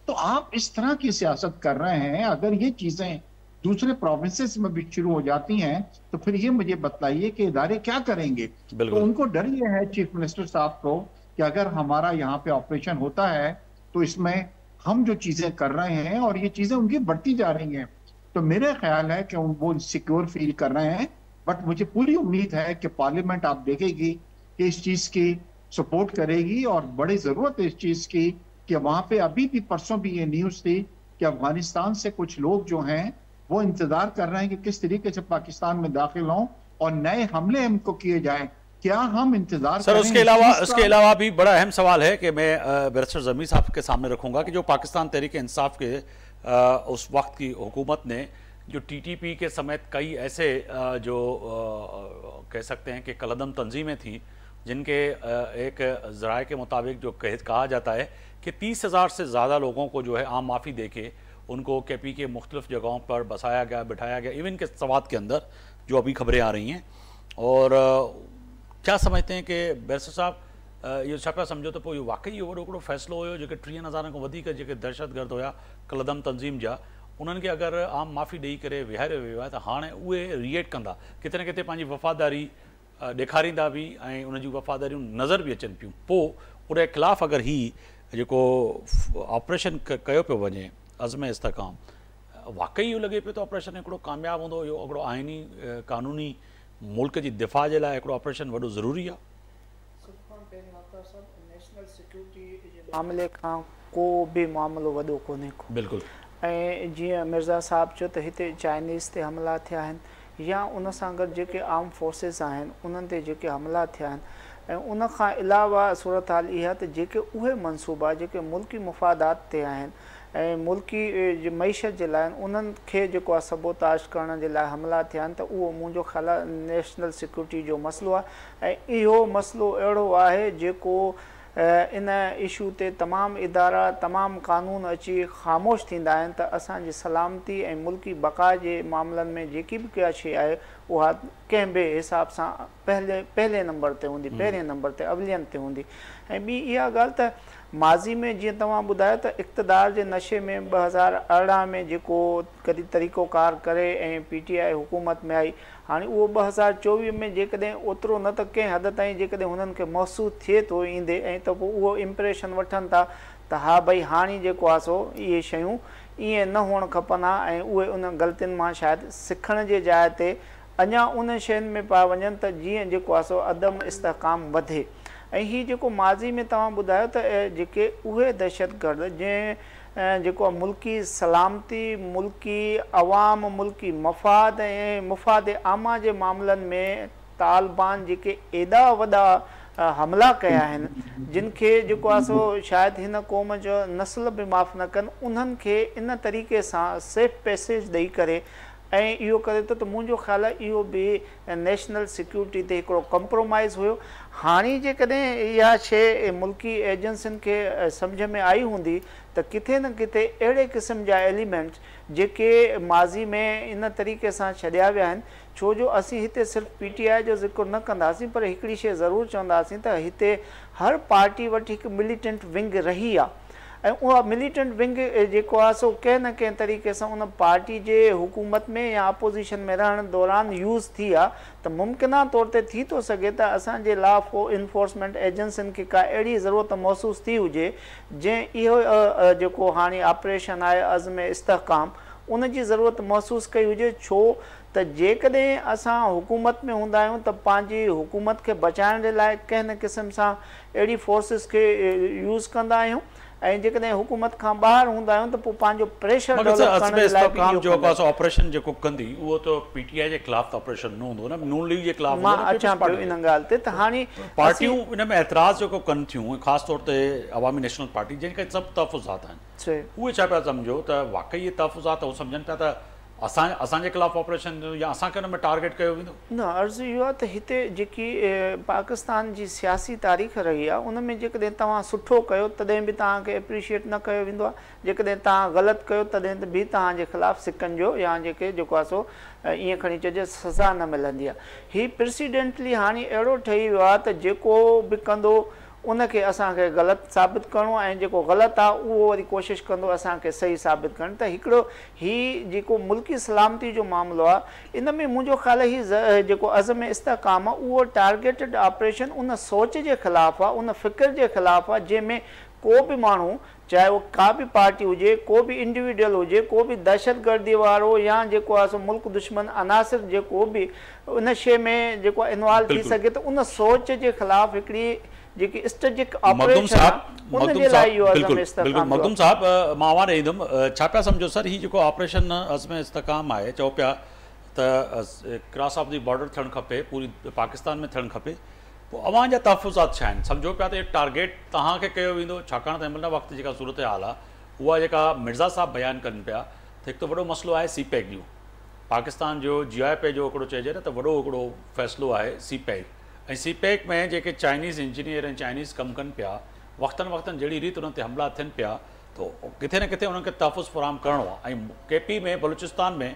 तो आप इस तरह की सियासत कर रहे हैं, अगर ये चीजें दूसरे प्रोविंसेस में भी शुरू हो जाती हैं तो फिर ये मुझे बताइए कि इदारे क्या करेंगे। तो उनको डर ये है चीफ मिनिस्टर साहब को कि अगर हमारा यहाँ पे ऑपरेशन होता है तो इसमें हम जो चीजें कर रहे हैं और ये चीजें उनकी बढ़ती जा रही हैं, तो मेरा ख्याल है कि वो सिक्योर फील कर रहे हैं। बट मुझे पूरी उम्मीद है कि पार्लियामेंट आप देखेगी कि इस चीज की सपोर्ट करेगी और बड़ी जरूरत है इस चीज की कि वहां पे अभी भी परसों भी ये न्यूज थी कि अफगानिस्तान से कुछ लोग जो हैं वो इंतजार कर रहे हैं कि किस तरीके से पाकिस्तान में दाखिल हों और नए हमले हमको किए जाएं। क्या हम इंतजार सर उसके अलावा भी बड़ा अहम सवाल है कि मैं बैरिस्टर ज़मीर साहब के सामने रखूंगा कि जो पाकिस्तान तहरीक इंसाफ के उस वक्त की हुकूमत ने जो टीटीपी के समेत कई ऐसे जो कह सकते हैं कि कलदम तंजीमें थी जिनके एक ज़राए के मुताबिक जो कहा जाता है कि 30,000 से ज़्यादा लोगों को जो है आम माफ़ी देके उनको केपी के मुख्तलिफ जगहों पर बसाया गया, बिठाया गया, इवन के सवात के अंदर जो अभी खबरें आ रही हैं। और क्या समझते हैं कि बैरिस्टर साहब ये छा पिया सम्झो तो पोइ इहो वाकई इहो वॾो हिकिड़ो फ़ैसिलो हुयो जेके 30,000 खां वधीक जेके दहशतगर्द हुया कलदम तंज़ीम जा, उन्हनि खे अगरि आम माफ़ी ॾेई करे विहारियो वियो आहे त हाणे उहे रिएक्ट कंदा, किथे न किथे पंहिंजी वफ़ादारी ॾेखारींदा बि ऐं उन जूं वफ़ादारियूं नज़र बि अचनि पियूं। पोइ उन ख़िलाफ़ु अगरि ही जेको ऑपरेशन कयो पियो वञे अज़्म इस्तेकाम, वाकई इहो लॻे पियो त ऑपरेशन हिकिड़ो कामयाबु हूंदो, इहो हिकिड़ो आइनी कानूनी मुल्क जी दिफ़ा जे लाइ हिकिड़ो ऑपरेशन वॾो ज़रूरी आहे। नेशनल सिक्योरिटी जे मामले खां को बि मामिलो वॾो कोन्हे को। बिल्कुलु। ऐं जीअं मिर्ज़ा साहब चयो त हिते चाइनीज़ ते हमला थिया आहिनि या उन सां गॾु जेके आर्म फोर्सिस आहिनि उन्हनि ते जेके हमला थिया आहिनि, ऐं उन खां अलावा सूरत हाल इहा त जेके उहे मनसूबा जेके मुल्की मुफ़ादात ते आहिनि ऐं मुल्की मईशत जे लाइ उन्हनि खे जेको आहे सबोताश करण जे लाइ हमला थिया आहिनि, त उहो मुंहिंजो ख़्याल आहे नेशनल सिक्योरिटी जो मसइलो आहे। ऐं इहो मसइलो अहिड़ो आहे जेको इन इशू ते तमामु इदारा तमामु कानून अची ख़ामोश थींदा आहिनि त असांजी सलामती ऐं मुल्की बक़ा जे मामलनि में जेकी बि का शइ आहे उहा कंहिं बि हिसाब सां पहले नंबर ते हूंदी, पहिरें नंबर ते अवलियन ते हूंदी। ऐं ॿी इहा ॻाल्हि त माज़ी में जीअं तव्हां ॿुधायो त इक़्तिदार जे नशे में 2018 में जेको कॾहिं तरीक़ोकार करे ऐं पीटीआई हुकूमत में आई, हाणे उहो 2024 में जेकॾहिं ओतिरो न त कंहिं हद ताईं जेकॾहिं हुननि खे महसूसु थिए थो ईंदे ऐं त पोइ उहो इम्प्रेशन वठनि था त हा भई हाणे जेको आहे सो इहे शयूं ईअं न हुअणु खपनि हा, ऐं उहे उन ग़लतियुनि मां शायदि सिखण जे जाइ ते अञा उन शयुनि में पिया वञनि त जीअं जेको आहे सो अदम इस्तेकाम वधे। ऐं हीअ जेको माज़ी में तव्हां ॿुधायो त जेके उहे दहशतगर्द जंहिं जेको आहे मुल्की सलामती, मुल्की अवाम, मुल्की मफ़ाद ऐं मुफ़ाद आमा जे मामलनि में तालिबान जेके एॾा वॾा हमला कया आहिनि जिन खे जेको आहे सो शायदि हिन क़ौम जो नस्ल बि माफ़ न कनि, उन्हनि खे इन तरीक़े सां सेफ पैसेज ॾेई करे ऐं इहो करे थो त मुंहिंजो ख़्याल आहे इहो बि नेशनल सिक्योरिटी ते हिकिड़ो कॉम्प्रोमाइज़ हुयो। हाणे जेकॾहिं इहा शइ मुल्की एजेंसियुनि खे सम्झ में आई हूंदी त किथे न किथे अहिड़े क़िस्म जा एलिमेंट्स जेके माज़ी में इन तरीक़े सां छॾिया विया आहिनि, छो जो असीं हिते सिर्फ़ु पीटीआई जो ज़िक्र न कंदासीं पर हिकिड़ी शइ ज़रूरु चवंदासीं त हिते हर पार्टी वटि हिकु मिलिटेंट विंग रही आहे ऐं उहा मिलिटेंट विंग जेको आहे सो कंहिं न कंहिं तरीक़े सां उन पार्टी जे हुकूमत में या अपोज़िशन में रहण दौरान यूज़ थी आहे त मुमकिना तौर ते थी थो सघे त असांजे लॉ इन्फोर्समेंट एजेंसियुनि खे का अहिड़ी ज़रूरत महसूसु थी हुजे जंहिं इहो जेको हाणे ऑपरेशन आहे अज़्म इस्तेहकाम उन जी ज़रूरत महसूसु कई हुजे छो त जेकॾहिं असां हुकूमत में हूंदा आहियूं त पंहिंजी हुकूमत खे बचाइण जे लाइ कंहिं न क़िस्म सां अहिड़ी फोर्सिस खे यूज़ कंदा आहियूं ऐं जेकॾहिं हुकूमत खां ॿाहिरि हूंदा आहियूं त पोइ पंहिंजो प्रेशर ऑपरेशन जेको कंदी उहो त पीटीआई जे ख़िलाफ़ ऑपरेशन न हूंदो न, नून लीग जे ख़िलाफ़। मां अचां पियो इन ॻाल्हि ते त हाणे पार्टियूं इन में एतिराज़ जेको कनि थियूं ख़ासि तौर ते अवामी नेशनल पार्टी जिनखे सभु तहफ़ुज़ात आहिनि उहे छा पिया सम्झो त वाक़ई इहे तहफ़ुज़ात उहे सम्झनि पिया त असांजे ख़िलाफ़ ऑपरेशन या असांखे हुन में टारगेट कयो वेंदो। न अर्ज़ु इहो आहे त हिते जेकी पाकिस्तान जी सियासी तारीख़ रही आहे उन में जेकॾहिं तव्हां सुठो कयो तॾहिं बि तव्हांखे एप्रिशिएट न कयो वेंदो आहे, जेकॾहिं तव्हां ग़लति कयो तॾहिं त बि तव्हांजे ख़िलाफ़ु सिकनि जो या जेको आहे सो ईअं खणी चइजे सज़ा न मिलंदी आहे। हीअ प्रेसिडेंटली हाणे अहिड़ो ठही वियो आहे त जेको बि कंदो उनखे असांखे ग़लति साबित करिणो ऐं जेको ग़लति आहे उहो वरी कोशिशि कंदो असांखे सही साबित करणु। त हिकिड़ो हीउ जेको मुल्की सलामती जो मामिलो आहे इन में मुंहिंजो ख़्यालु ई जेको अज़्म इस्तेहकाम आहे उहो टारगेटेड ऑपरेशन उन सोच जे ख़िलाफ़ु आहे, उन फ़िक्र जे ख़िलाफ़ु आहे जंहिंमें को बि माण्हू चाहे उहो का बि पार्टी हुजे, को बि इंडिविजुअल हुजे, को बि दहशतगर्दी वारो या जेको आहे सो मुल्क दुश्मन अनासिर जेको बि उन शइ में जेको इन्वॉल्व थी सघे त उन सोच जे ख़िलाफ़ु हिकिड़ी जेकी स्ट्रेटेजिक ऑपरेशन उन जे लाइ इहो अज़्म इस्तेहकाम। मखदूम साहब मां आवाज़ ॾींदुमि, छा पिया सम्झो सर हीउ जेको ऑपरेशन अज़्म इस्तेहकाम आहे चओ पिया त क्रॉस ऑफ द बॉर्डर थियणु खपे, पूरी पाकिस्तान में थियणु खपे, पोइ अवां जा तहफ़ुज़ात छा आहिनि? सम्झो पिया त टारगेट तव्हांखे कयो वेंदो छाकाणि त हिन वक़्तु जेका सूरत हाल आहे उहा जेका मिर्ज़ा साहब बयानु कनि पिया त हिकु त वॾो मसइलो आहे सीपैक जो, पाकिस्तान जो GIP जो हिकिड़ो चइजे न त वॾो हिकिड़ो फ़ैसिलो आहे सीपैक ऐं सीपैक में जेके चाइनीज़ इंजीनियर ऐं चाइनीज़ कमु कनि पिया वक़्तनि वक़्तनि जहिड़ी रीति उन्हनि ते हमला थियनि पिया त किथे न किथे उन्हनि खे तहफ़ुज़ फराहम करिणो आहे। ऐं KP में बलूचिस्तान में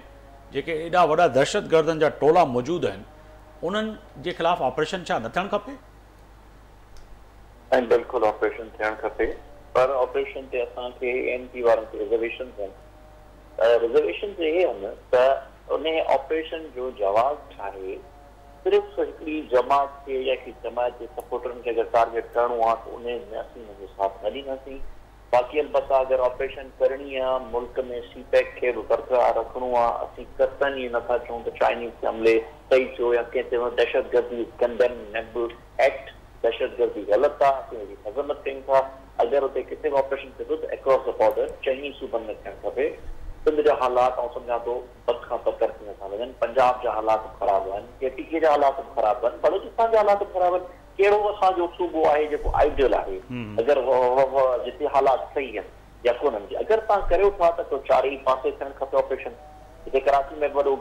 जेके एॾा वॾा दहशतगर्दनि जा टोला मौजूदु आहिनि उन्हनि जे ख़िलाफ़ ऑपरेशन छा न थियणु खपे? ऐं बिल्कुलु ऑपरेशन थियणु खपे, पर ऑपरेशन ते असांखे MP वारनि खे रिज़र्वेशन आहिनि। रिज़र्वेशन इहे आहिनि त उन ऑपरेशन जो जवाबु ठाहे सिर्फ़ु हिकिड़ी जमात खे या हिकिड़ी जमात जे सपोर्टरनि खे अगरि टारगेट करिणो आहे त उन में असीं हुनजो साथ न ॾींदासीं। बाक़ी अलबत्ता अगरि ऑपरेशन करणी आहे, मुल्क में सीपैक खे बि बरक़रार रखिणो आहे, असीं कतई नथा चऊं त चाइनीज़ के हमले सही थियो या कंहिं ते दहशतगर्दी कंडेमनेबल एक्ट, दहशतगर्दी ग़लति आहे, असीं हुनजी मज़म्मत कयूं था। अगरि उते किथे बि ऑपरेशन थिए थो त अक्रॉस द बॉर्डर चङी सूबनि में थियणु खपे। सिंध जा हालात आउं सम्झां थो बद खां बदतर थी नथा वञनि, पंजाब जा हालात ख़राबु आहिनि, KTK जा हालात ख़राबु आहिनि, बलूचिस्तान जा हालात ख़राबु आहिनि। कहिड़ो असांजो सूबो आहे जेको आइडियल आहे अगरि जिते हालात सही आहिनि या कोन्हनि? अगरि तव्हां करियो था त को चारई पासे थियणु खपे ऑपरेशन। हिते कराची में वॾो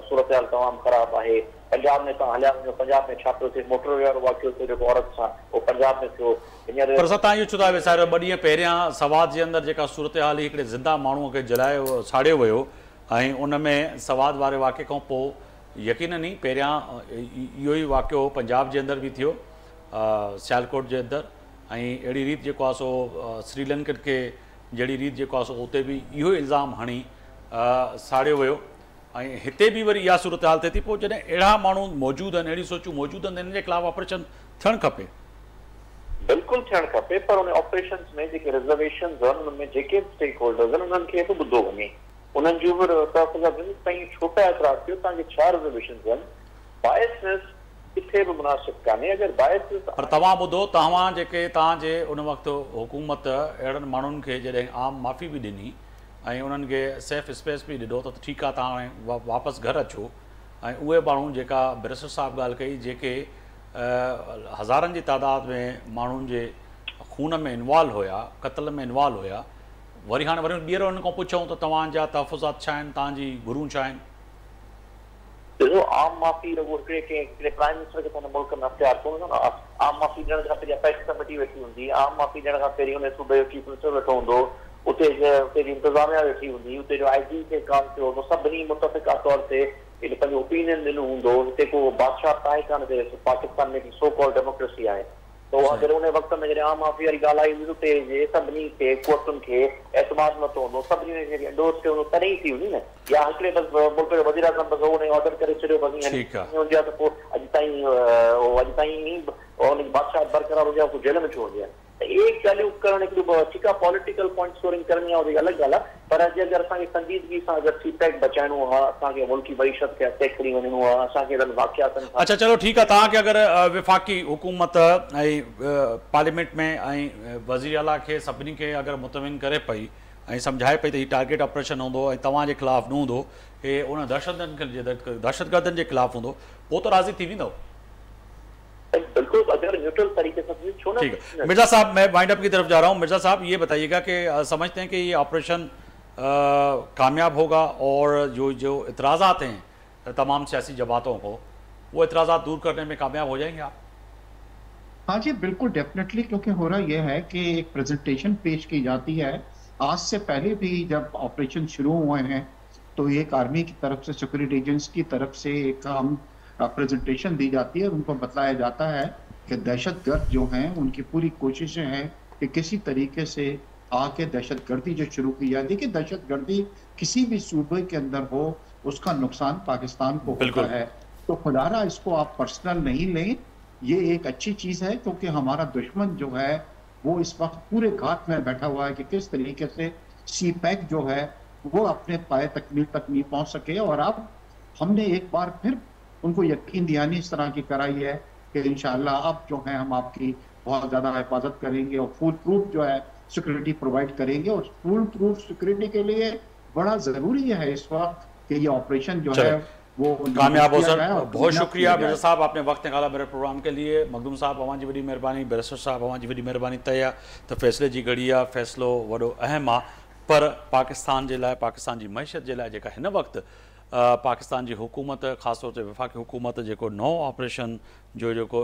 सूरत हाल तमामु ख़राबु आहे, पंजाब में तव्हां हलिया वञो, पंजाब में छा पियो थिए, मोटर वारो वाक़ियो थियो जेको औरत सां उहो पंजाब में थियो। पर सर तव्हां इहो छो था विसारियो, 2 ॾींहं पहिरियां सवाद जे अंदरि जेका सूरत हाल हिकिड़े ज़िंदा माण्हूअ खे जलायो साड़ियो वियो ऐं उन में सवाद वारे वाक़े खां पोइ यकीनन ई पहिरियां इहो ई वाक़ियो पंजाब जे अंदरि बि थियो, सियालकोट जे अंदरि, ऐं अहिड़ी रीति जेको आहे सो श्रीलंकन खे जहिड़ी रीति जेको आहे सो उते बि इहो इल्ज़ाम हणी साड़ियो वियो ऐं हिते बि वरी इहा सूरत हाल थिए थी। पोइ जॾहिं अहिड़ा माण्हू मौजूदु आहिनि, अहिड़ी सोचूं मौजूदु आहिनि, हिन जे ख़िलाफ़ु ऑपरेशन थियणु खपे। बिल्कुलु थियणु खपे, पर उन ऑपरेशन में जेके रिज़र्वेशन्स आहिनि उन में जेके स्टेक होल्डर्स आहिनि उन्हनि खे बि ॿुधो वञे, उन्हनि जूं बि तव्हां छोटा एतिराज़ कयो तव्हांखे छा रिज़र्वेशन्स आहिनि। बायसनेस किथे बि मुनासिब कान्हे। अगरि बायसनेस पर तव्हां ॿुधो, तव्हां जेके तव्हांजे उन वक़्तु हुकूमत अहिड़नि माण्हुनि खे जॾहिं आम माफ़ी बि ॾिनी ऐं उन्हनि खे सेफ स्पेस बि ॾिनो त ठीकु आहे तव्हां हाणे वापसि घरु अचो, ऐं उहे माण्हू जेका बैरिस्टर साहिबु ॻाल्हि कई जेके हज़ारनि जी तादाद में माण्हुनि जे खून में इन्वॉल्व हुया, क़त्ल में इन्वॉल्व हुया, वरी हाणे वरी ॿीहर उन्हनि खां पुछूं त तव्हांजा तहफ़ुज़ात छा आहिनि, तव्हांजी गुरूं छा आहिनि? ॾिसो, आम माफ़ी रुॻो हिकिड़े प्राइम मिनिस्टर खे पंहिंजे मुल्क में अख़्तियार कोन्हे न। आम माफ़ी ॾियण खां पहिरीं अपेक्स कमेटी वेठी हूंदी, आम माफ़ी ॾियण खां पहिरीं उन सूबे जो चीफ मिनिस्टर वेठो हूंदो, उते जी इंतज़ामिया वेठी हूंदी, उते जो IG खे काम थियो हूंदो, सभिनी मुतफ़िक़ा तौर ते पंहिंजो ओपिनियन ॾिनो हूंदो। हिते को बादशाह आहे कान, पाकिस्तान में सो कॉल डेमोक्रेसी आहे, त तो अगरि उन वक़्त में जॾहिं आम माफ़ी वारी ॻाल्हि आई हुई ते सभिनी खे कोर्टुनि खे एतमाद नथो हूंदो, सभिनी खे एंडोर्स कयो हूंदो, तॾहिं ई थी हूंदी न, या हिकिड़े बसि मुल्क जो वज़ीर आज़म बसि उन ऑर्डर करे छॾियो बसि हुजे त पोइ अॼु ताईं हुनजी बादशाह बरक़रार हुजे, को जेल में छो हुजे। त इहे ॻाल्हियूं करणु हिकिड़ो ठीकु आहे, पॉलिटिकल पॉइंट स्कोरिंग करणी आहे, उहा अलॻि ॻाल्हि आहे, पर अॼु अगरि असांखे संजीदगी सां अगरि सीपैक बचाइणो आहे, असांखे मुल्की मईशत खे अॻिते खणी वञिणो आहे, असांखे हिननि वाक़ियातनि खां अच्छा चलो ठीकु आहे। तव्हांखे अगरि विफ़ाक़ी हुकूमत ऐं पार्लियामेंट में ऐं वज़ीर आला खे सभिनी खे अगरि मुतमिन करे पई ऐं सम्झाए पई त हीउ टारगेट ऑपरेशन हूंदो ऐं तव्हांजे ख़िलाफ़ु न हूंदो, हे उन दहशतगर्दनि जे ख़िलाफ़ु हूंदो, पोइ त राज़ी थी वेंदव? ठीक है मिर्जा साहब, मैं वाइंड अप की तरफ जा रहा हूँ। मिर्जा साहब ये बताइएगा कि समझते हैं कि ये ऑपरेशन कामयाब होगा और जो इतराज़ात हैं तमाम सियासी जमातों को, वो इतराज़ात दूर करने में कामयाब हो जाएंगे आप? हाँ जी बिल्कुल डेफिनेटली, क्योंकि हो रहा यह है कि एक प्रेजेंटेशन पेश की जाती है। आज से पहले भी जब ऑपरेशन शुरू हुए हैं तो एक आर्मी की तरफ से, सिक्योरिटी एजेंट्स की तरफ से एक हम प्रेजेंटेशन दी जाती है, उनको बताया जाता है कि दहशतगर्द जो हैं उनकी पूरी कोशिशें हैं कि किसी तरीके से आके दहशतगर्दी जो शुरू की जाए। देखिए दहशतगर्दी किसी भी सूबे के अंदर हो, उसका नुकसान पाकिस्तान को होता है, तो खुदारा इसको आप पर्सनल नहीं लें, ये एक अच्छी चीज है, क्योंकि हमारा दुश्मन जो है वो इस वक्त पूरे घाट में बैठा हुआ है कि किस तरीके से सीपैक जो है वो अपने पाए तकमील तक नहीं पहुंच सके। और अब हमने एक बार फिर उनको यकीन दिहानी इस तरह की कराई है कि इंशाअल्लाह अब जो है हम आपकी बहुत ज्यादा हिफाजत करेंगे और फुल प्रूफ जो है सिक्योरिटी प्रोवाइड करेंगे। और फुल प्रूफ सिक्योरिटी के लिए बड़ा जरूरी है इस वक्त कि ये ऑपरेशन जो है वो कामयाब हो। सर बहुत शुक्रिया मिर्जा साहब, आपने वक्त निकाला मेरे प्रोग्राम के लिए। मखदूम साहब अवां जी वॾी महिरबानी, बैरिस्टर साहब अवां जी वॾी महिरबानी। तय आहे त फ़ैसिले जी घड़ी आहे, फ़ैसिलो वॾो अहम आहे, पर पाकिस्तान जे लाइ, पाकिस्तान जी मईशत जे लाइ जेका हिन वक़्तु पाकिस्तान जी हुकूमत, ख़ासि तौर ते वफ़ाक़ी हुकूमत जेको नओं ऑपरेशन जो जेको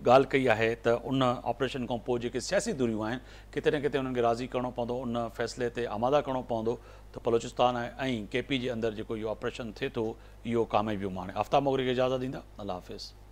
ॻाल्हि कई आहे, त उन ऑपरेशन खां पोइ जेके सियासी दूरियूं आहिनि किथे न किथे उन्हनि खे राज़ी करिणो पवंदो, उन फ़ैसिले ते आमादा करिणो पवंदो त बलोचिस्तान ऐं KP जे अंदरि जेको इहो ऑपरेशन थिए थो इहो कामयाबी माणे। आफ्ताब मोगरी खे इजाज़त ॾींदा, अल्लाह हाफ़िज़।